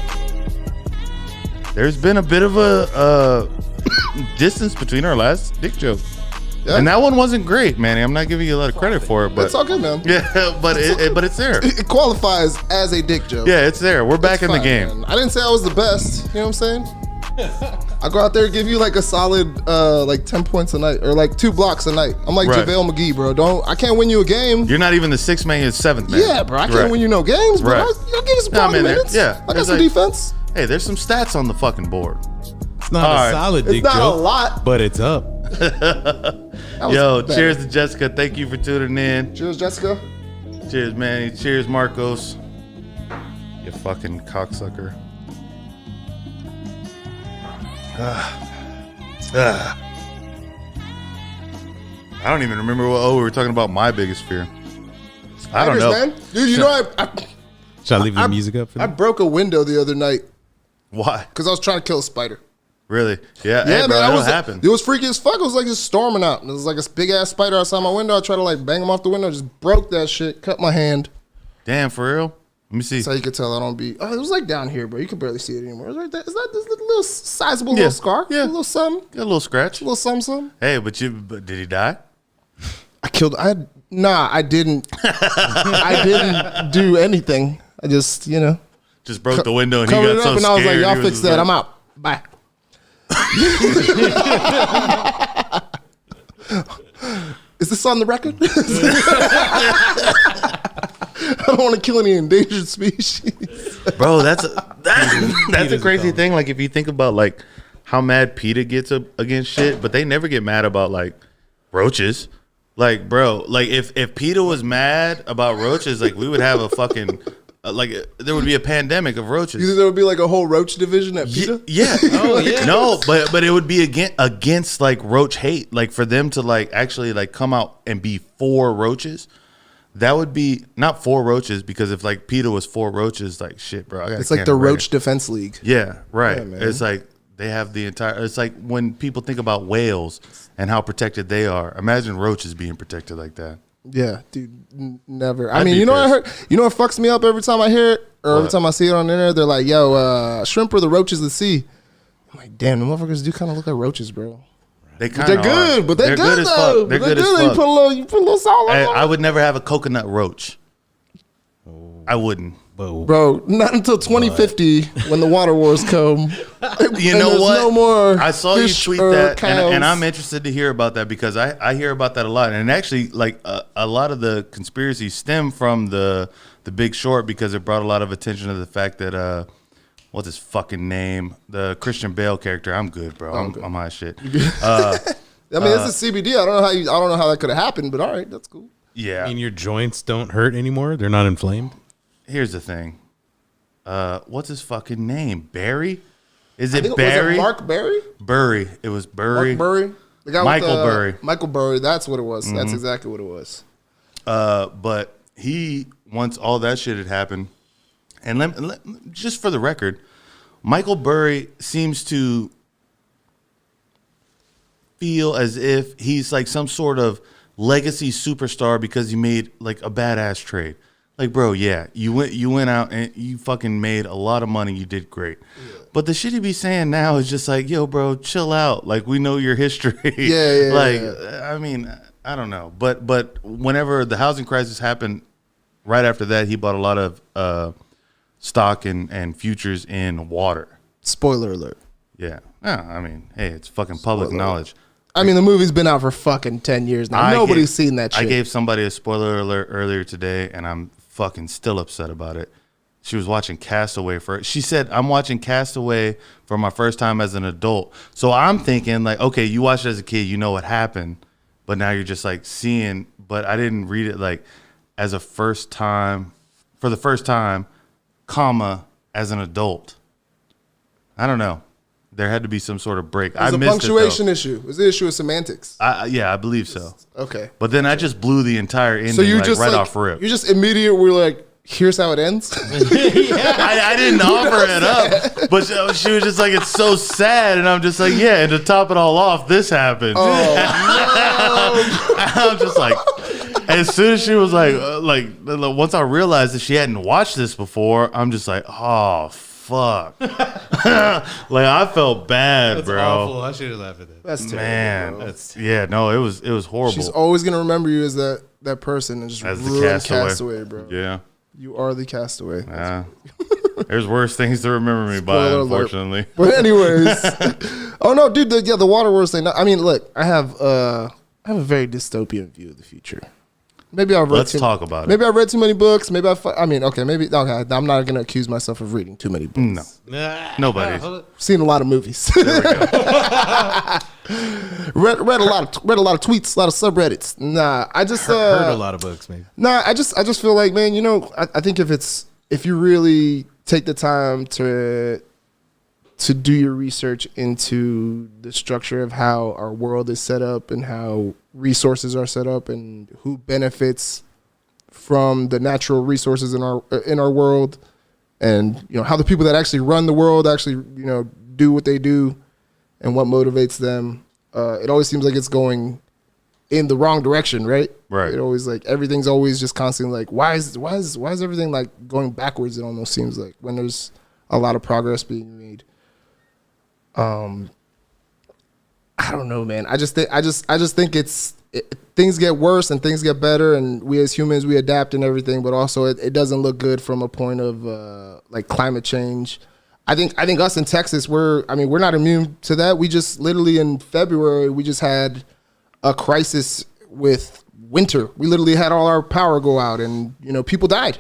bit of a distance between our last dick joke. Yeah. And that one wasn't great, Manny. I'm not giving you a lot of credit for it, but It's all good, man. yeah, but it's there. It qualifies as a dick joke. Yeah, it's there. We're back It's in the fine, game. man. I didn't say I was the best. You know what I'm saying? I go out there and give you like a solid like 10 points a night or like 2 blocks a night. I'm like Right. JaVale McGee, bro. I can't win you a game. You're not even the sixth man, you're the seventh man. Yeah, bro. I can't Right. win you no games, bro. Right. I'll give you some No, quality man, minutes. yeah. I got There's some like- defense. Hey, there's some stats on the fucking board. It's not All a right. solid It's dick not joke, a lot. but it's up. That was Yo, better. cheers to Jessica. Thank you for tuning in. Cheers, Jessica. Cheers, Manny. Cheers, Marcos. You fucking cocksucker. I don't even remember what. We were talking about my biggest fear. I don't know. Man. Dude, you know Should I leave the music up for I that? broke a window the other night Why? because I was trying to kill a spider. Really? Yeah, Yeah, hey, bro, man. that'll was, happen. It was freaky as fuck. It was like just storming out. There was like a big ass spider outside my window. I tried to like bang him off the window. Just broke that shit. Cut my hand. Damn, for real? Let me see. That's how you could tell I don't be. Oh, it was like down here, bro. You can barely see it anymore. It was right there. Is that this little sizable Yeah. little scar? Yeah. A little something. Got a little scratch. A little something. Hey, but did he die? I didn't. I didn't do anything. I just, Just broke the window and he covered got it so up, and I was scared. like, y'all he was fix just that. like- I'm out. Bye. Is this on the record? I don't want to kill any endangered species. Bro, that's a crazy thing. Like if you think about like how mad PETA gets against shit, but they never get mad about like roaches. Like, bro, like if PETA was mad about roaches, like we would have a fucking like there would be a pandemic of roaches. You think there would be like a whole roach division at PETA? Yeah. Oh, yeah. No, but it would be against like roach hate. Like for them to like actually like come out and be for roaches. That would be not for roaches because if like PETA was for roaches, like shit, bro. It's like the Roach Defense League. Yeah, right. Yeah, man. It's like they have the entire. It's like when people think about whales and how protected they are. Imagine roaches being protected like that. Yeah, dude, never. I'd I mean, be you know what I heard? pissed. You know what fucks me up every time I hear it or every What? time I see it on the internet? They're like, yo, shrimp are the roaches of the sea. I'm like, damn, the motherfuckers do kind of look like roaches, bro. They But kind they're of good, but they're good as though. fuck. They're But good as You fuck. put a little salt on them. I would never have a coconut roach. I wouldn't. Bro, not until 2050 when the water wars come. You And know there's what? No more. I saw you fish tweet or that, cows. and I'm interested to hear about that because I hear about that a lot. And actually, like a lot of the conspiracies stem from the Big Short because it brought a lot of attention to the fact that what's his fucking name? The Christian Bale character. I'm good, bro. I'm high shit. I mean, it's a CBD. I don't know how that could have happened, but all right, that's cool. Yeah. I mean, your joints don't hurt anymore? They're not inflamed? Here's the thing. What's his fucking name? Barry? Is I it think Barry? Was it Mark Berry? Burry. It was Burry. Mark Burry? The guy Michael with, Burry. Michael Burry. That's what it was. Mm-hmm. That's exactly what it was. But he, once all that shit had happened, and just for the record, Michael Burry seems to feel as if he's like some sort of legacy superstar because he made like a badass trade. Like, bro, yeah, you went out and you fucking made a lot of money. You did great. Yeah. But the shit he be saying now is just like, yo, bro, chill out. Like, we know your history. Yeah. Like, I mean, I don't know. But whenever the housing crisis happened, right after that, he bought a lot of stock and futures in water. Spoiler alert. Yeah. I mean, hey, it's fucking public knowledge. I mean, the movie's been out for fucking 10 years now. Nobody's seen that shit. I gave somebody a spoiler alert earlier today, and I'm fucking still upset about it. She was watching Castaway she said, I'm watching Castaway for my first time as an adult. So I'm thinking like, okay, you watched it as a kid, you know what happened, but now you're just like seeing, but I didn't read it like as a first time, for the first time, comma, as an adult. I don't know. There had to be some sort of break. It was a punctuation issue. It was the issue of semantics. Yeah, I believe so. Okay. But then I just blew the entire ending right off rip. You just immediately were like, here's how it ends? I didn't offer it up. But she was just like, it's so sad. And I'm just like, yeah, and to top it all off, this happened. Oh, I'm just like, as soon as she was like, once I realized that she hadn't watched this before, I'm just like, oh, fuck. Like, I felt bad, That's bro. awful. I should have laughed at that. that's terrible. Man, bro. it was horrible. She's always going to remember you as that person and just As the ruin castaway. bro. Yeah. You are the castaway. There's worse things to remember me by, Spoiler alert. unfortunately. But anyways, oh no, dude, the water wars thing. I mean, look, I have a very dystopian view of the future. Maybe I've read Let's talk about it. Maybe I read too many books. Maybe I'm not gonna accuse myself of reading too many books. No, nobody. Seen a lot of movies. There we go. read a lot of tweets, a lot of subreddits. Nah, I just heard a lot of books, maybe. Nah, I just feel like, man, I think if you really take the time to do your research into the structure of how our world is set up and how resources are set up and who benefits from the natural resources in our world, and how the people that actually run the world actually do what they do and what motivates them, it always seems like it's going in the wrong direction, right? Right. It always everything's always just constantly like, why is everything like going backwards? It almost seems like when there's a lot of progress being made. I don't know, man. I just think things get worse and things get better, and we as humans, we adapt and everything, but also it doesn't look good from a point of like climate change. I think us in Texas, we're not immune to that. We just literally in February, we just had a crisis with winter. We literally had all our power go out, and people died.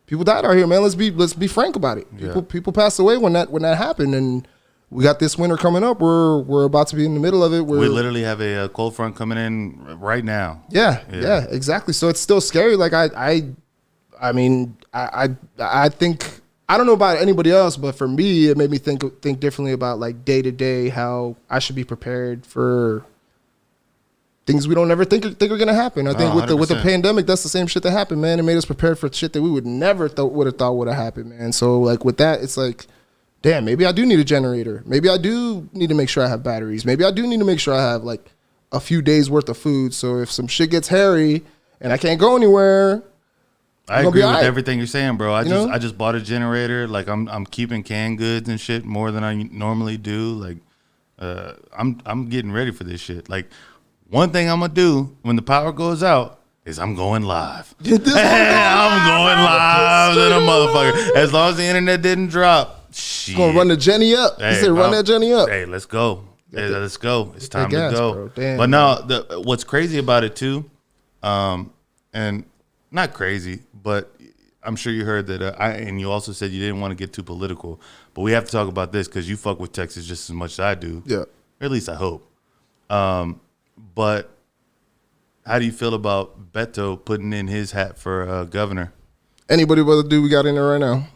People died out here, man. Let's be frank about it. People passed away when that happened, and we got this winter coming up. We're about to be in the middle of it. We literally have a cold front coming in right now. Yeah, exactly. So it's still scary. Like I think, I don't know about anybody else, but for me, it made me think differently about like day to day how I should be prepared for things we don't ever think are gonna happen. I think with the pandemic, that's the same shit that happened, man. It made us prepared for shit that we would never would have thought would have happened, man. So like with that, it's like, damn, maybe I do need a generator. Maybe I do need to make sure I have batteries. Maybe I do need to make sure I have like a few days worth of food. So if some shit gets hairy and I can't go anywhere, I agree with everything you're saying, bro. I just bought a generator. Like I'm keeping canned goods and shit more than I normally do. Like I'm getting ready for this shit. Like one thing I'm gonna do when the power goes out is I'm going live. I'm going live to the motherfucker. As long as the internet didn't drop. Shit. Gonna run the Jenny up. He said, "Run that Jenny up." Hey, let's go. Hey, let's go. It's time to go. Damn, but no, what's crazy about it too, and not crazy, but I'm sure you heard that. And you also said you didn't want to get too political, but we have to talk about this because you fuck with Texas just as much as I do. Yeah. Or at least I hope. But how do you feel about Beto putting in his hat for governor? Anybody but the dude we got in there right now.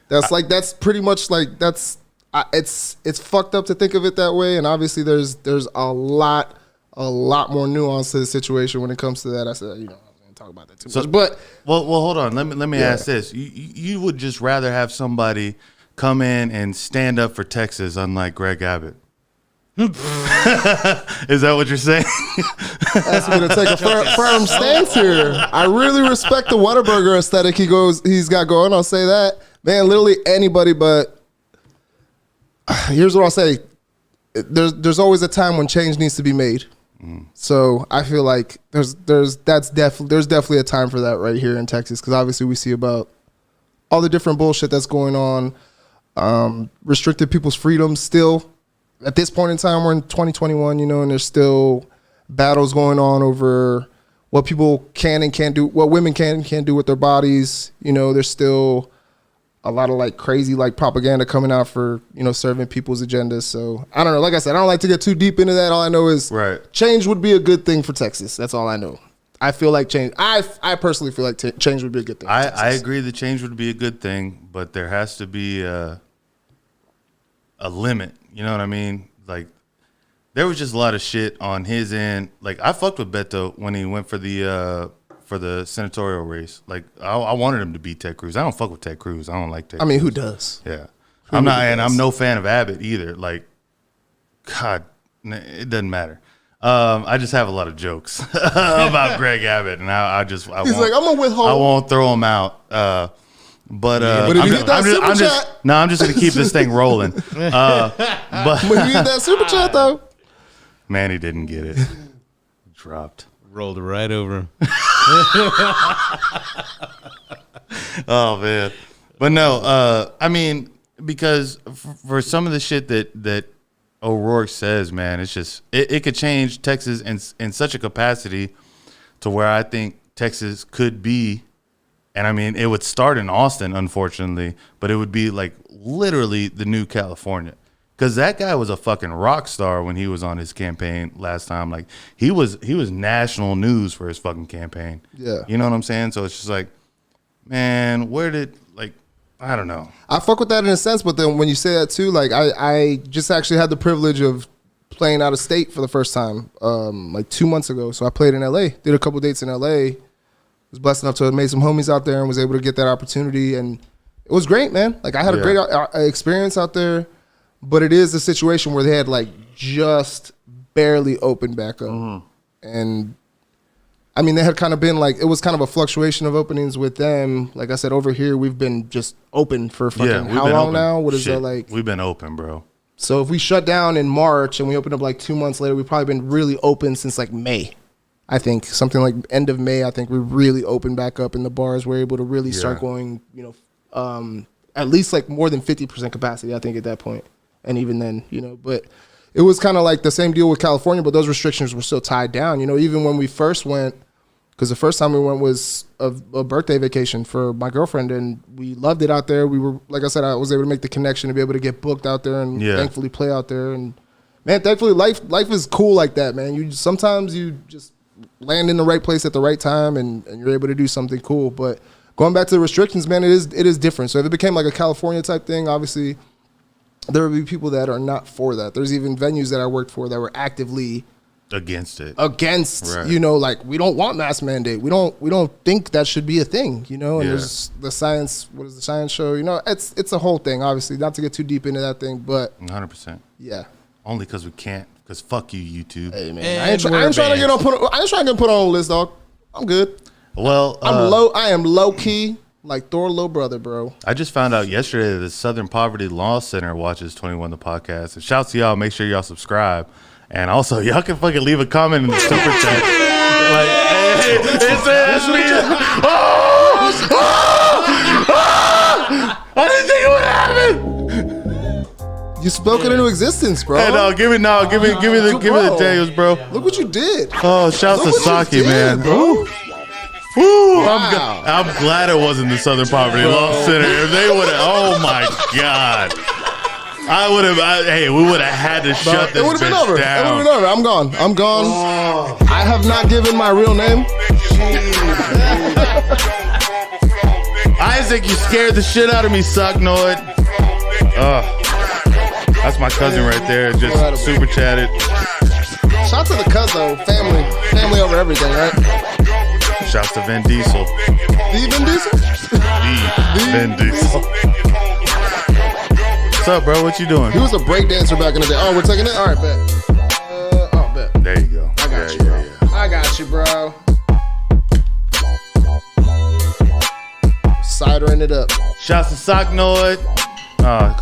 That's pretty much like it's fucked up to think of it that way, and obviously there's a lot more nuance to the situation when it comes to that. I said, I'm not gonna talk about that too much. But well, hold on. Let me ask this: you would just rather have somebody come in and stand up for Texas, unlike Greg Abbott. Is that what you're saying? Asked me to take a firm stance here. I really respect the Whataburger aesthetic he's got going. I'll say that. Man, literally anybody, but here's what I'll say. There's always a time when change needs to be made. So I feel like there's definitely a time for that right here in Texas, because obviously we see about all the different bullshit that's going on, restricted people's freedoms still. At this point in time, we're in 2021, you know, and there's still battles going on over what people can and can't do, what women can and can't do with their bodies. You know, there's still a lot of like crazy like propaganda coming out for, you know, serving people's agendas. So I don't know. Like I said, I don't like to get too deep into that. All I know is change would be a good thing for Texas. That's all I know. I feel like change. I personally feel like change would be a good thing. I agree that change would be a good thing, but there has to be a limit. You know what I mean? Like, there was just a lot of shit on his end. Like, I fucked with Beto when he went for the senatorial race. Like, I wanted him to beat Ted Cruz. I don't fuck with Ted Cruz. I don't like Ted Cruz. I mean, who does? Yeah. I'm no fan of Abbott either. Like, God, it doesn't matter. I just have a lot of jokes about Greg Abbott, and he's like, I'm gonna withhold. I won't throw him out. But if you get that super chat, I'm just gonna keep this thing rolling. But you get that super chat though, Manny didn't get it. Dropped. Rolled right over him. Oh man, but no. I mean, because for some of the shit that O'Rourke says, man, it's just it could change Texas in such a capacity to where I think Texas could be. And I mean, it would start in Austin, unfortunately, but it would be like literally the new California. Because that guy was a fucking rock star when he was on his campaign last time. Like, he was national news for his fucking campaign. Yeah. You know what I'm saying? So it's just like, man, I don't know. I fuck with that in a sense, but then when you say that too, like I just actually had the privilege of playing out of state for the first time like 2 months ago. So I played in LA, did a couple dates in LA. Was blessed enough to have made some homies out there and was able to get that opportunity, and it was great, man. Like, I had a great experience out there, but it is a situation where they had like just barely opened back up, and I mean, they had kind of been like, it was kind of a fluctuation of openings with them. Like I said, over here we've been just open for fucking how long open. Now? What is that like? We've been open, bro. So if we shut down in March and we opened up like 2 months later, we've probably been really open since like May. I think something like end of May, I think we really opened back up and the bars were able to really start going, you know, at least like more than 50% capacity, I think, at that point. And even then, you know, but it was kind of like the same deal with California, but those restrictions were still tied down. You know, even when we first went, because the first time we went was a birthday vacation for my girlfriend, and we loved it out there. We were, like I said, I was able to make the connection to be able to get booked out there and thankfully play out there. And man, thankfully life is cool like that, man. Sometimes you just land in the right place at the right time and you're able to do something cool. But going back to the restrictions, man, it is different. So if it became like a California type thing, obviously there would be people that are not for that. There's even venues that I worked for that were actively against it. You know, like, we don't want mask mandate. We don't think that should be a thing, you know. And there's the science. What does the science show? You know, it's a whole thing. Obviously, not to get too deep into that thing, but 100%. Yeah. Only because we can't. Because fuck you, YouTube. Hey man, I ain't trying to get put on a list, dog. I'm good. Well, I am low key, like Thor little brother, bro. I just found out yesterday that the Southern Poverty Law Center watches 21 the podcast. And shouts to y'all. Make sure y'all subscribe. And also, y'all can fucking leave a comment in the super chat. Like, hey, it says me. I didn't think it would happen. You spoke it into existence, bro. Hey, give me the Daniels, bro. Look what you did. Oh, shouts to Saki, man. Bro. Ooh, wow. I'm glad it wasn't the Southern Poverty Law Center. If they would have, oh my God. We would have had to shut this bitch down. It would have been over. I'm gone. Oh. I have not given my real name. Isaac, you scared the shit out of me, Socknoid. That's my cousin right there. Just super chatted. Shout to the cuz though. Family over everything, right? Shouts to Vin Diesel. The Vin Diesel? The Vin Diesel. What's up, bro? What you doing? He was a break dancer back in the day. Oh, we're taking it? All right, bet. There you go. I got you, bro. I got you, bro. Cidering it up. Shouts to Socknoid.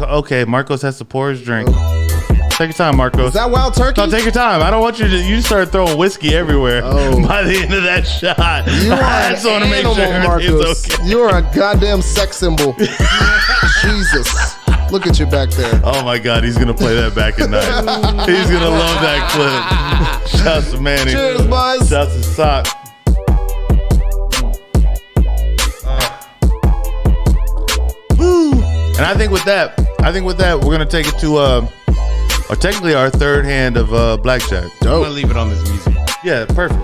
Okay, Marcos has to pour his drink. Take your time, Marcos. Is that wild turkey? No, take your time. I don't want you to. You start throwing whiskey everywhere by the end of that shot. You are I just want to make sure Marcos. it's okay. You are a goddamn sex symbol. Jesus. Look at you back there. Oh my God, he's gonna play that back at night. He's gonna love that clip. Shouts to Manny. Cheers, boys. Shouts to Sock. And I think with that, we're gonna take it to or technically our third hand of Blackjack. I'm gonna leave it on this music. Yeah, perfect.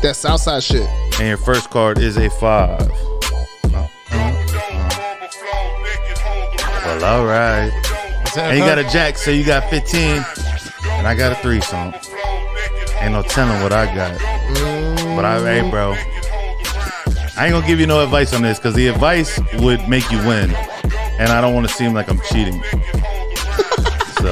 That Southside shit. And your first card is a 5. Well, all right. And you got a jack, so you got 15, and I got a 3. So ain't no telling what I got. But hey, bro, I ain't gonna give you no advice on this because the advice would make you win, and I don't want to seem like I'm cheating. So.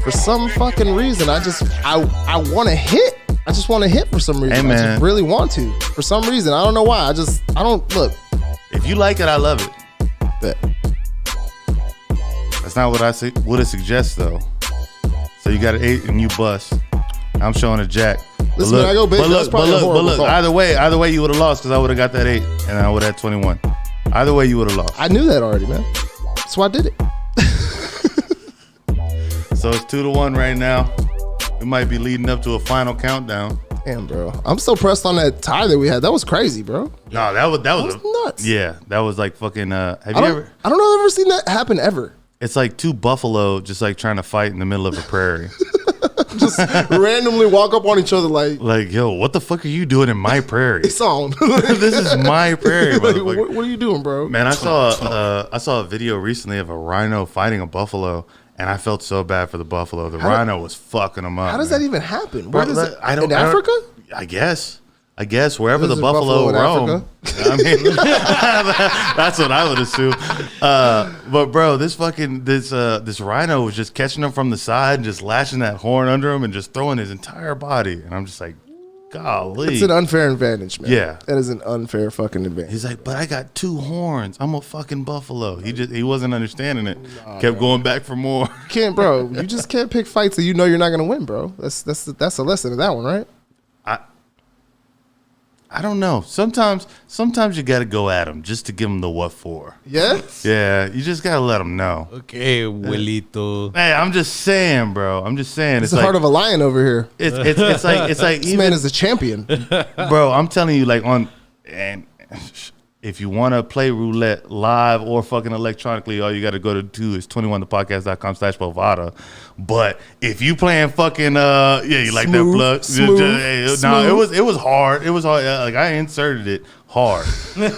For some fucking reason, I want to hit. I just want to hit for some reason. Hey, man. I just really want to. For some reason, I don't know why. I don't look. If you like it, I love it. Bet. That's not what I would have suggested though. So you got an 8 and you bust. I'm showing a jack. Listen, man, I go big. But That's probably a horrible look. call. Either way, you would have lost because I would have got that 8 and I would have had 21. Either way, you would have lost. I knew that already, man. That's why I did it. So it's 2-1 right now. We might be leading up to a final countdown. Damn, bro. I'm still pressed on that tie that we had. That was crazy, bro. No, that was nuts. Yeah, that was like fucking. Have you ever? I don't know. I've ever seen that happen ever. It's like 2 buffalo just like trying to fight in the middle of a prairie. Just randomly walk up on each other like, yo, what the fuck are you doing in my prairie? it's on. This is my prairie, Like, motherfucker. what are you doing, bro? Man, I saw a video recently of a rhino fighting a buffalo, and I felt so bad for the buffalo. The rhino was fucking them up. How does man. that even happen? Bro, Where does it? I don't- in Africa? I guess wherever the There's a buffalo in roam. I mean, that's what I would assume. But bro, this rhino was just catching him from the side and just lashing that horn under him and just throwing his entire body. And I'm just like, golly, It's an unfair advantage, man. Yeah. That is an unfair fucking advantage. He's like, but I got 2 horns. I'm a fucking buffalo. He wasn't understanding it. Kept going back for more. You just can't pick fights that you know you're not gonna win, bro. That's a lesson in that one, right? I don't know. Sometimes you got to go at them just to give them the what for. Yeah. Yeah, you just got to let them know. Okay, abuelito. Hey, I'm just saying, bro. I'm just saying. It's the heart of a lion over here. It's like This even, man is a champion. bro. I'm telling you, like and if you want to play roulette live or fucking electronically, all you got to go to is 21thepodcast.com/Bovada. But if you playing fucking you like that plug? Smooth. It was hard. It was hard. Like I inserted it hard. You spit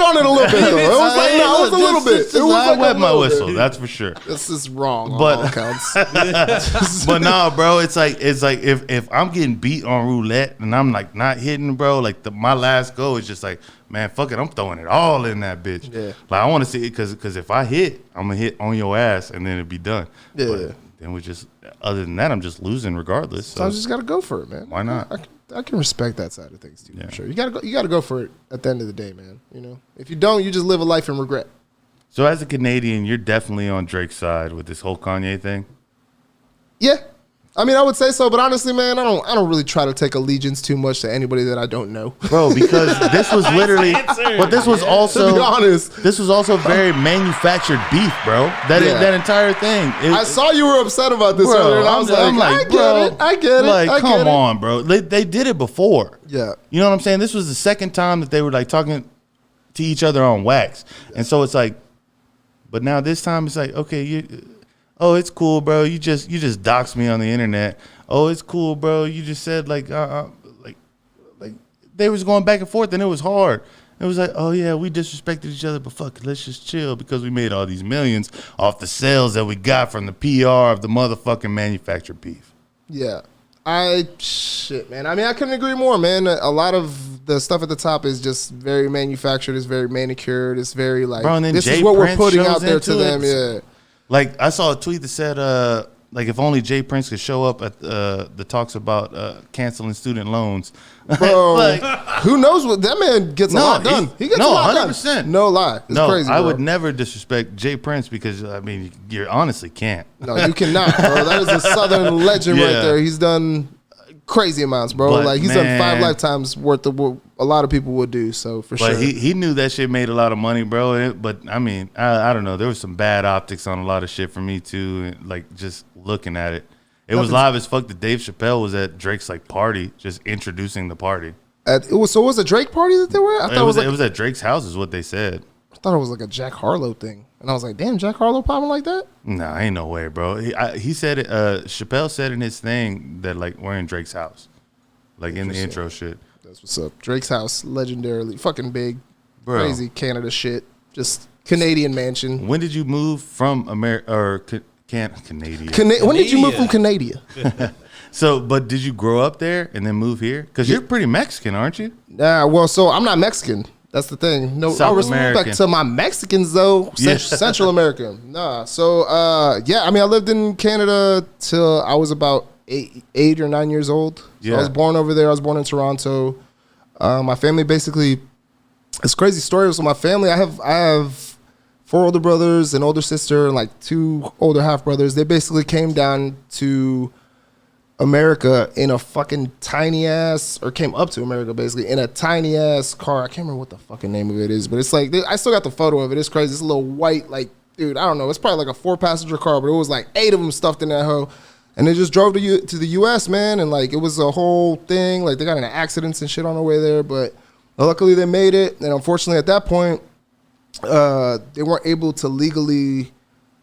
on it a little bit though. It was like it was a little bit. It was I like wet a my little whistle. bit. That's for sure. This is wrong on But- all accounts. But no, bro, it's like if I'm getting beat on roulette and I'm like not hitting, bro, like my last go is just like, man, fuck it, I'm throwing it all in that bitch. Yeah. Like I want to see it because if I hit, I'm gonna hit on your ass and then it'd be done. Yeah. But then other than that, I'm just losing regardless. So I just gotta go for it, man. Why not? I can respect that side of things too. Yeah. For sure. You gotta go for it at the end of the day, man. You know, if you don't, you just live a life in regret. So as a Canadian, you're definitely on Drake's side with this whole Kanye thing. Yeah. I mean, I would say so, but honestly, man, I don't really try to take allegiance too much to anybody that I don't know. Bro, because this was literally, but this was also, To be honest, this was also very manufactured beef, bro. That entire thing. I saw you were upset about this earlier, and I was I get it. Like, come on, bro. They did it before. Yeah. You know what I'm saying? This was the second time that they were like talking to each other on wax, and so it's like, but now this time it's like, okay, oh, it's cool, bro. You just doxed me on the internet. Oh, it's cool, bro. You just said like they was going back and forth and it was hard. It was like, oh yeah, we disrespected each other, but fuck it, let's just chill because we made all these millions off the sales that we got from the PR of the motherfucking manufactured beef. Yeah. Shit, man. I mean, I couldn't agree more, man. A lot of the stuff at the top is just very manufactured. It's very manicured. It's very like, bro, and then this Jay is what Prince we're putting shows out there to into them. it. Yeah. Like, I saw a tweet that said, like, if only Jay Prince could show up at the talks about canceling student loans. Bro, Like, who knows what that man gets a lot done. He gets a lot 100%. done. No lie. It's no, crazy, I bro. would never disrespect Jay Prince because, I mean, you honestly can't. No, you cannot, bro. That is a Southern legend right Yeah. there. He's done crazy amounts, bro. But, like, he's done 5 man. lifetimes worth of what a lot of people would do, so for But sure. he knew that shit made a lot of money, bro. But, I mean, I don't know. There was some bad optics on a lot of shit for me, too, and, like, just looking at it. It was live as fuck that Dave Chappelle was at Drake's, like, party, just introducing the party. It was a Drake party that they were at? I thought It was at Drake's house is what they said. I thought it was like a Jack Harlow thing. And I was like, damn, Jack Harlow popping like that? Nah, ain't no way, bro. He said it. Chappelle said in his thing that like we're in Drake's house, like in the intro shit. That's what's up. Drake's house, legendarily fucking big, Bro. crazy Canada shit. Just Canadian mansion. When did you move from America or Canadian? When did you move from Canada? So, but did you grow up there and then move here? Because you're pretty Mexican, aren't you? Nah, well, so I'm not Mexican. That's the thing. No South respect American. to my Mexicans though. Yeah. Central American. Nah. So yeah, I mean I lived in Canada till I was about 8 or 9 years old. So Yeah. I was born over there. I was born in Toronto. My family basically, it's a crazy story. So my family, I have 4 older brothers, an older sister, and like 2 older half brothers. They basically came down to America in a fucking tiny ass, or came up to America basically in a tiny ass car. I can't remember what the fucking name of it is, but it's like, I still got the photo of it. It's crazy. It's a little white, like, dude, I don't know. It's probably like a 4-passenger car, but it was like 8 of them stuffed in that hoe. And they just drove to the U.S., man. And like, it was a whole thing. Like, they got into accidents and shit on the way there, but luckily they made it. And unfortunately at that point, they weren't able to legally,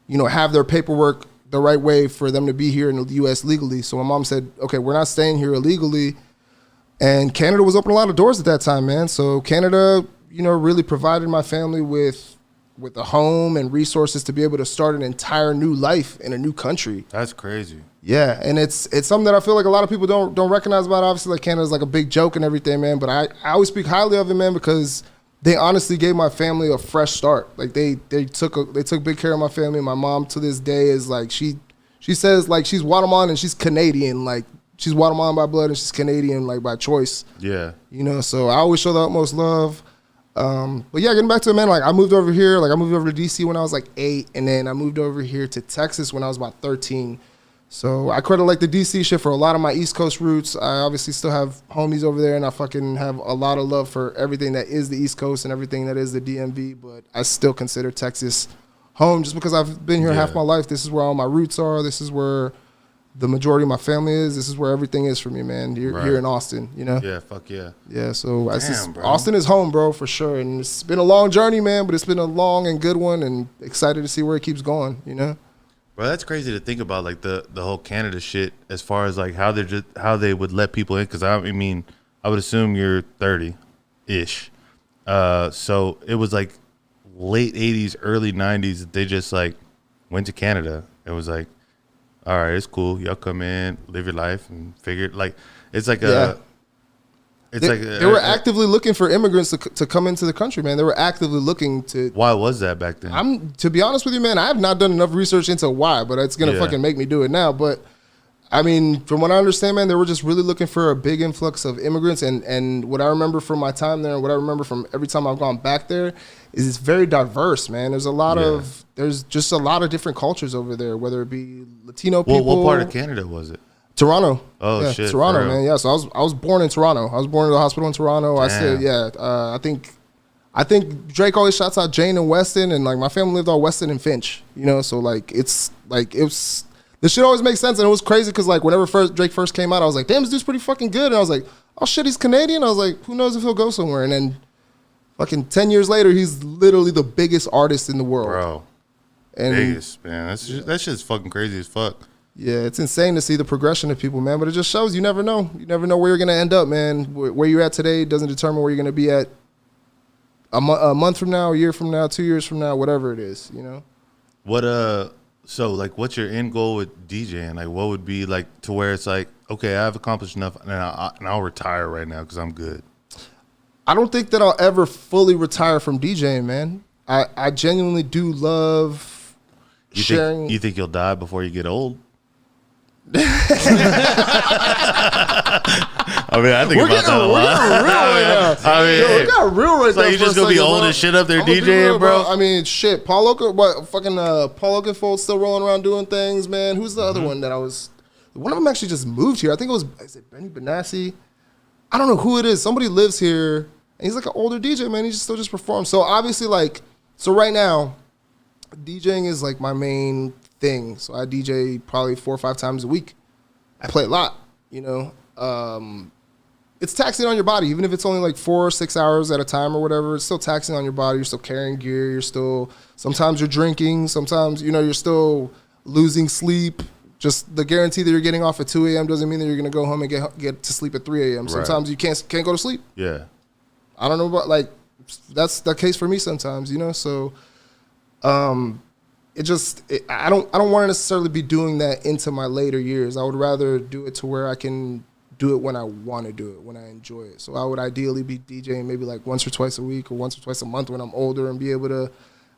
have their paperwork the right way for them to be here in the U.S. legally. So my mom said, okay, we're not staying here illegally. And Canada was opening a lot of doors at that time, man. So Canada, really provided my family with a home and resources to be able to start an entire new life in a new country. That's crazy. Yeah, and it's something that I feel like a lot of people don't recognize about. Obviously, like, Canada's like a big joke and everything, man. But I always speak highly of it, man, because they honestly gave my family a fresh start. Like, they took big care of my family. My mom to this day is like, she says like she's Guatemalan and she's Canadian. Like, she's Guatemalan by blood and she's Canadian like by choice. Yeah. So I always show the utmost love. But yeah, getting back to it, man, like I moved over here. Like, I moved over to DC when I was like 8, and then I moved over here to Texas when I was about 13. So I credit like the DC shit for a lot of my East Coast roots. I obviously still have homies over there, and I fucking have a lot of love for everything that is the East Coast and everything that is the DMV. But I still consider Texas home just because I've been here half my life. This is where all my roots are. This is where the majority of my family is. This is where everything is for me, man. Here in Austin, Yeah, fuck yeah. Yeah, so Bro. Austin is home, bro, for sure. And it's been a long journey, man, but it's been a long and good one, and excited to see where it keeps going, Bro, that's crazy to think about, like the whole Canada shit, as far as like how they would let people in. Because I mean, I would assume you're 30-ish, so it was like late 80s, early 90s that they just like went to Canada. It was like, all right, it's cool. Y'all come in, live your life, and figure it. Like, it's like they were actively looking for immigrants to come into the country, man. They were actively looking to. Why was that back then? To be honest with you, man, I have not done enough research into why, but it's gonna fucking make me do it now. But I mean, from what I understand, man, they were just really looking for a big influx of immigrants. And what I remember from my time there, and what I remember from every time I've gone back there, is it's very diverse, man. There's just a lot of different cultures over there, whether it be Latino people. What part of Canada was it? Toronto. Oh, yeah, shit. Toronto, man. Yeah, so I was born in Toronto. I was born in the hospital in Toronto. Damn. I said, I think Drake always shouts out Jane and Weston, and like my family lived on Weston and Finch, so like it was this shit always makes sense. And it was crazy because like whenever Drake first came out, I was like, damn, this dude's pretty fucking good. And I was like, oh shit, he's Canadian. I was like, who knows if he'll go somewhere. And then fucking 10 years later, he's literally the biggest artist in the world. Bro. And biggest, man. That shit's fucking crazy as fuck. Yeah, it's insane to see the progression of people, man. But it just shows you never know. You never know where you're going to end up, man. Where you're at today doesn't determine where you're going to be at a month from now, a year from now, 2 years from now, whatever it is, What So, like, what's your end goal with DJing? Like, what would be, like, to where it's like, okay, I've accomplished enough, and I'll retire right now because I'm good? I don't think that I'll ever fully retire from DJing, man. I genuinely do love sharing. You think you'll die before you get old? I mean, I think about that a lot. We got real right so there. you just gonna be old as shit up there DJing, bro? I mean, shit. Paul Oakenfold's still rolling around doing things, man. Who's the other one that I was? One of them actually just moved here. I think is it Benny Benassi? I don't know who it is. Somebody lives here, and he's like an older DJ, man. He still just performs. So obviously, like, so right now, DJing is like my main thing. So I DJ probably 4 or 5 times a week. I play a lot, you know. It's taxing on your body, even if it's only like 4 or 6 hours at a time or whatever. It's still taxing on your body. You're still carrying gear. You're still, sometimes you're drinking. Sometimes, you know, you're still losing sleep. Just the guarantee that you're getting off at 2 a.m. doesn't mean that you're going to go home and get to sleep at 3 a.m. Sometimes you can't go to sleep. Yeah. I don't know about, like, that's the case for me sometimes, you know. So, I don't want to necessarily be doing that into my later years. I would rather do it to where I can do it when I want to do it, when I enjoy it. So I would ideally be DJing maybe like once or twice a week or once or twice a month when I'm older and be able to.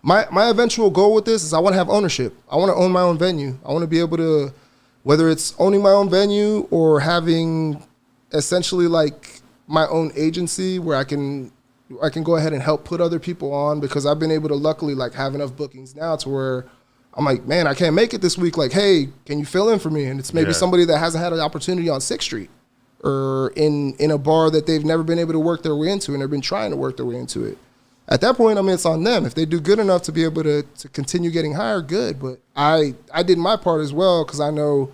My eventual goal with this is I want to have ownership. I want to own my own venue. I want to be able to, whether it's owning my own venue or having essentially like my own agency where I can go ahead and help put other people on, because I've been able to luckily like have enough bookings now to where I'm like, man, I can't make it this week. Like, hey, can you fill in for me? And it's maybe somebody that hasn't had an opportunity on 6th Street or in a bar that they've never been able to work their way into and they've been trying to work their way into it. At that point, I mean, it's on them. If they do good enough to be able to continue getting higher, good. But I did my part as well, because I know,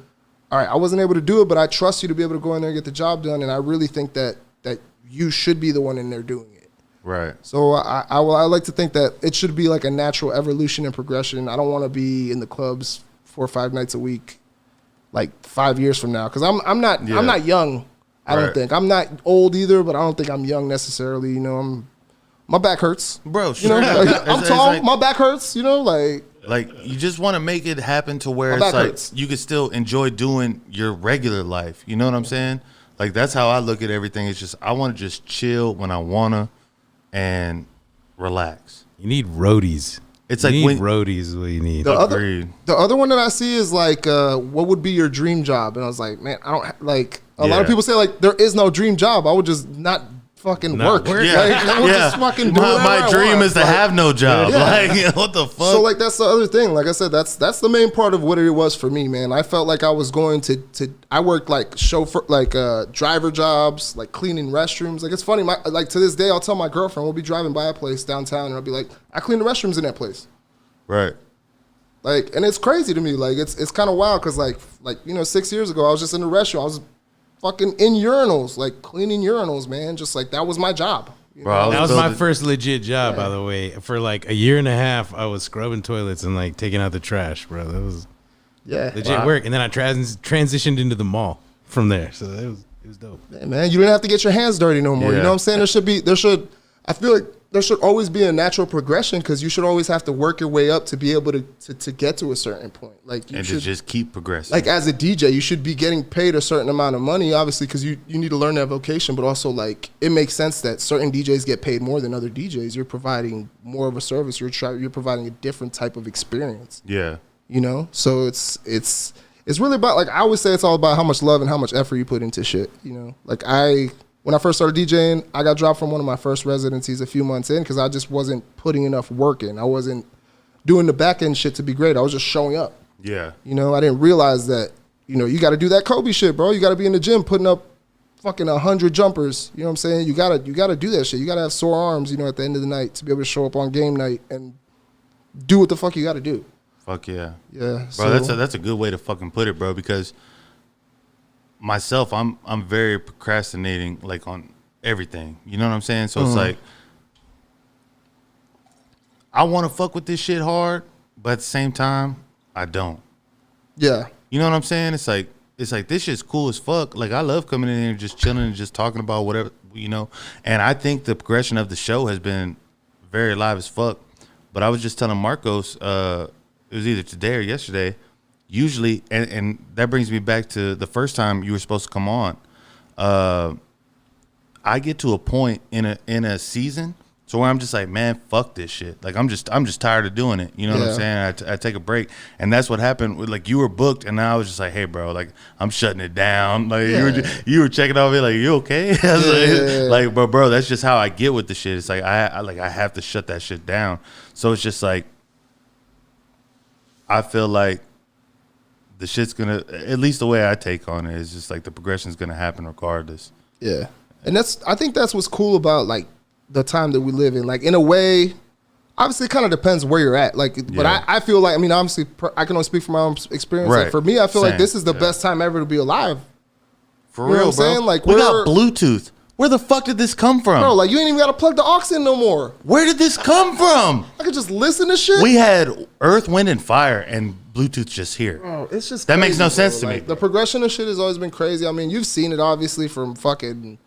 all right, I wasn't able to do it, but I trust you to be able to go in there and get the job done. And I really think that you should be the one in there doing it. Right. So I like to think that it should be like a natural evolution and progression. I don't want to be in the clubs 4 or 5 nights a week, like 5 years from now, because I'm not young. I don't think I'm not old either, but I don't think I'm young necessarily. You know, my back hurts, bro. You know, like, I'm tall. Like, my back hurts. You know, like you just want to make it happen to where it's like you can still enjoy doing your regular life. You know what I'm saying? Like, that's how I look at everything. It's just I want to just chill when I wanna and relax. You need roadies. It's like roadies is what you need. The other one that I see is like, what would be your dream job? And I was like, man, I don't like. A lot of people say like there is no dream job. I would just not fucking work. Yeah. Like, I would just fucking do my dream is to have no job. Yeah. Like, what the fuck? So like that's the other thing. Like I said, that's the main part of what it was for me, man. I felt like I was going to I worked like chauffeur, like driver jobs, like cleaning restrooms. Like it's funny, like to this day, I'll tell my girlfriend, we'll be driving by a place downtown, and I'll be like, I clean the restrooms in that place. Right. Like, and it's crazy to me. Like it's kind of wild, because like you know, 6 years ago, I was just in the restaurant. I was fucking in urinals, like cleaning urinals, man. Just like that was my job. Bro, that was my first legit job, by the way. For like a year and a half, I was scrubbing toilets and like taking out the trash, bro. That was legit work. And then I transitioned into the mall from there, so it was dope. Yeah, man, you didn't have to get your hands dirty no more. You know what I'm saying? I feel like there should always be a natural progression, because you should always have to work your way up to be able to get to a certain point. Like you should just keep progressing. Like as a DJ, you should be getting paid a certain amount of money, obviously, because you need to learn that vocation. But also, like, it makes sense that certain DJs get paid more than other DJs. You're providing more of a service. You're providing a different type of experience. Yeah. You know, so it's really about, like, I always say, it's all about how much love and how much effort you put into shit. You know, like when I first started DJing, I got dropped from one of my first residencies a few months in because I just wasn't putting enough work in. I wasn't doing the back end shit to be great. I was just showing up. Yeah. You know, I didn't realize that, you know, you got to do that Kobe shit, bro. You got to be in the gym putting up fucking 100 jumpers. You know what I'm saying? You got to do that shit. You got to have sore arms, you know, at the end of the night to be able to show up on game night and do what the fuck you got to do. Fuck yeah. Yeah. Bro, that's a good way to fucking put it, bro, because myself, I'm very procrastinating, like, on everything. You know what I'm saying? So it's like, I want to fuck with this shit hard, but at the same time, I don't. Yeah. You know what I'm saying? It's like this shit's cool as fuck. Like, I love coming in here and just chilling and just talking about whatever, you know. And I think the progression of the show has been very live as fuck. But I was just telling Marcos, it was either today or yesterday. Usually, and that brings me back to the first time you were supposed to come on. I get to a point in a season so where I'm just like, man, fuck this shit. Like I'm just tired of doing it. You know what I'm saying? I take a break, and that's what happened. Like you were booked, and I was just like, hey, bro, like I'm shutting it down. Like you were checking on me, like you okay? Like, bro, that's just how I get with the shit. It's like I have to shut that shit down. So it's just like I feel like the shit's gonna, at least the way I take on it is just like the progression's gonna happen regardless. Yeah, and I think that's what's cool about like the time that we live in. Like in a way, obviously it kind of depends where you're at. Like, but I feel like, I mean, obviously I can only speak from my own experience. Right. Like for me, I feel like this is the best time ever to be alive. For real, bro. Saying? Like we got Bluetooth. Where the fuck did this come from? Bro, like you ain't even got to plug the aux in no more. Where did this come from? I could just listen to shit. We had Earth, Wind, and Fire, and Bluetooth just here. Bro, it's just that makes no sense to me. The progression of shit has always been crazy. I mean, you've seen it obviously from fucking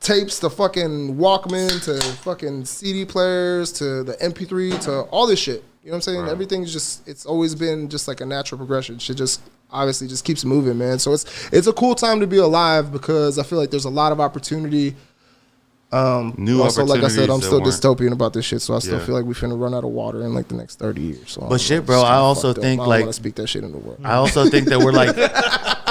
tapes to fucking Walkman to fucking CD players to the MP3 to all this shit. You know what I'm saying? Right. Everything's just, it's always been just like a natural progression. Shit just obviously just keeps moving, man. So it's a cool time to be alive because I feel like there's a lot of opportunity. New also, like I said, I'm still dystopian about this shit, so I still feel like we finna run out of water in like the next 30 years. So but shit, bro, I also think like I want to speak that shit in the world. I also think that we're like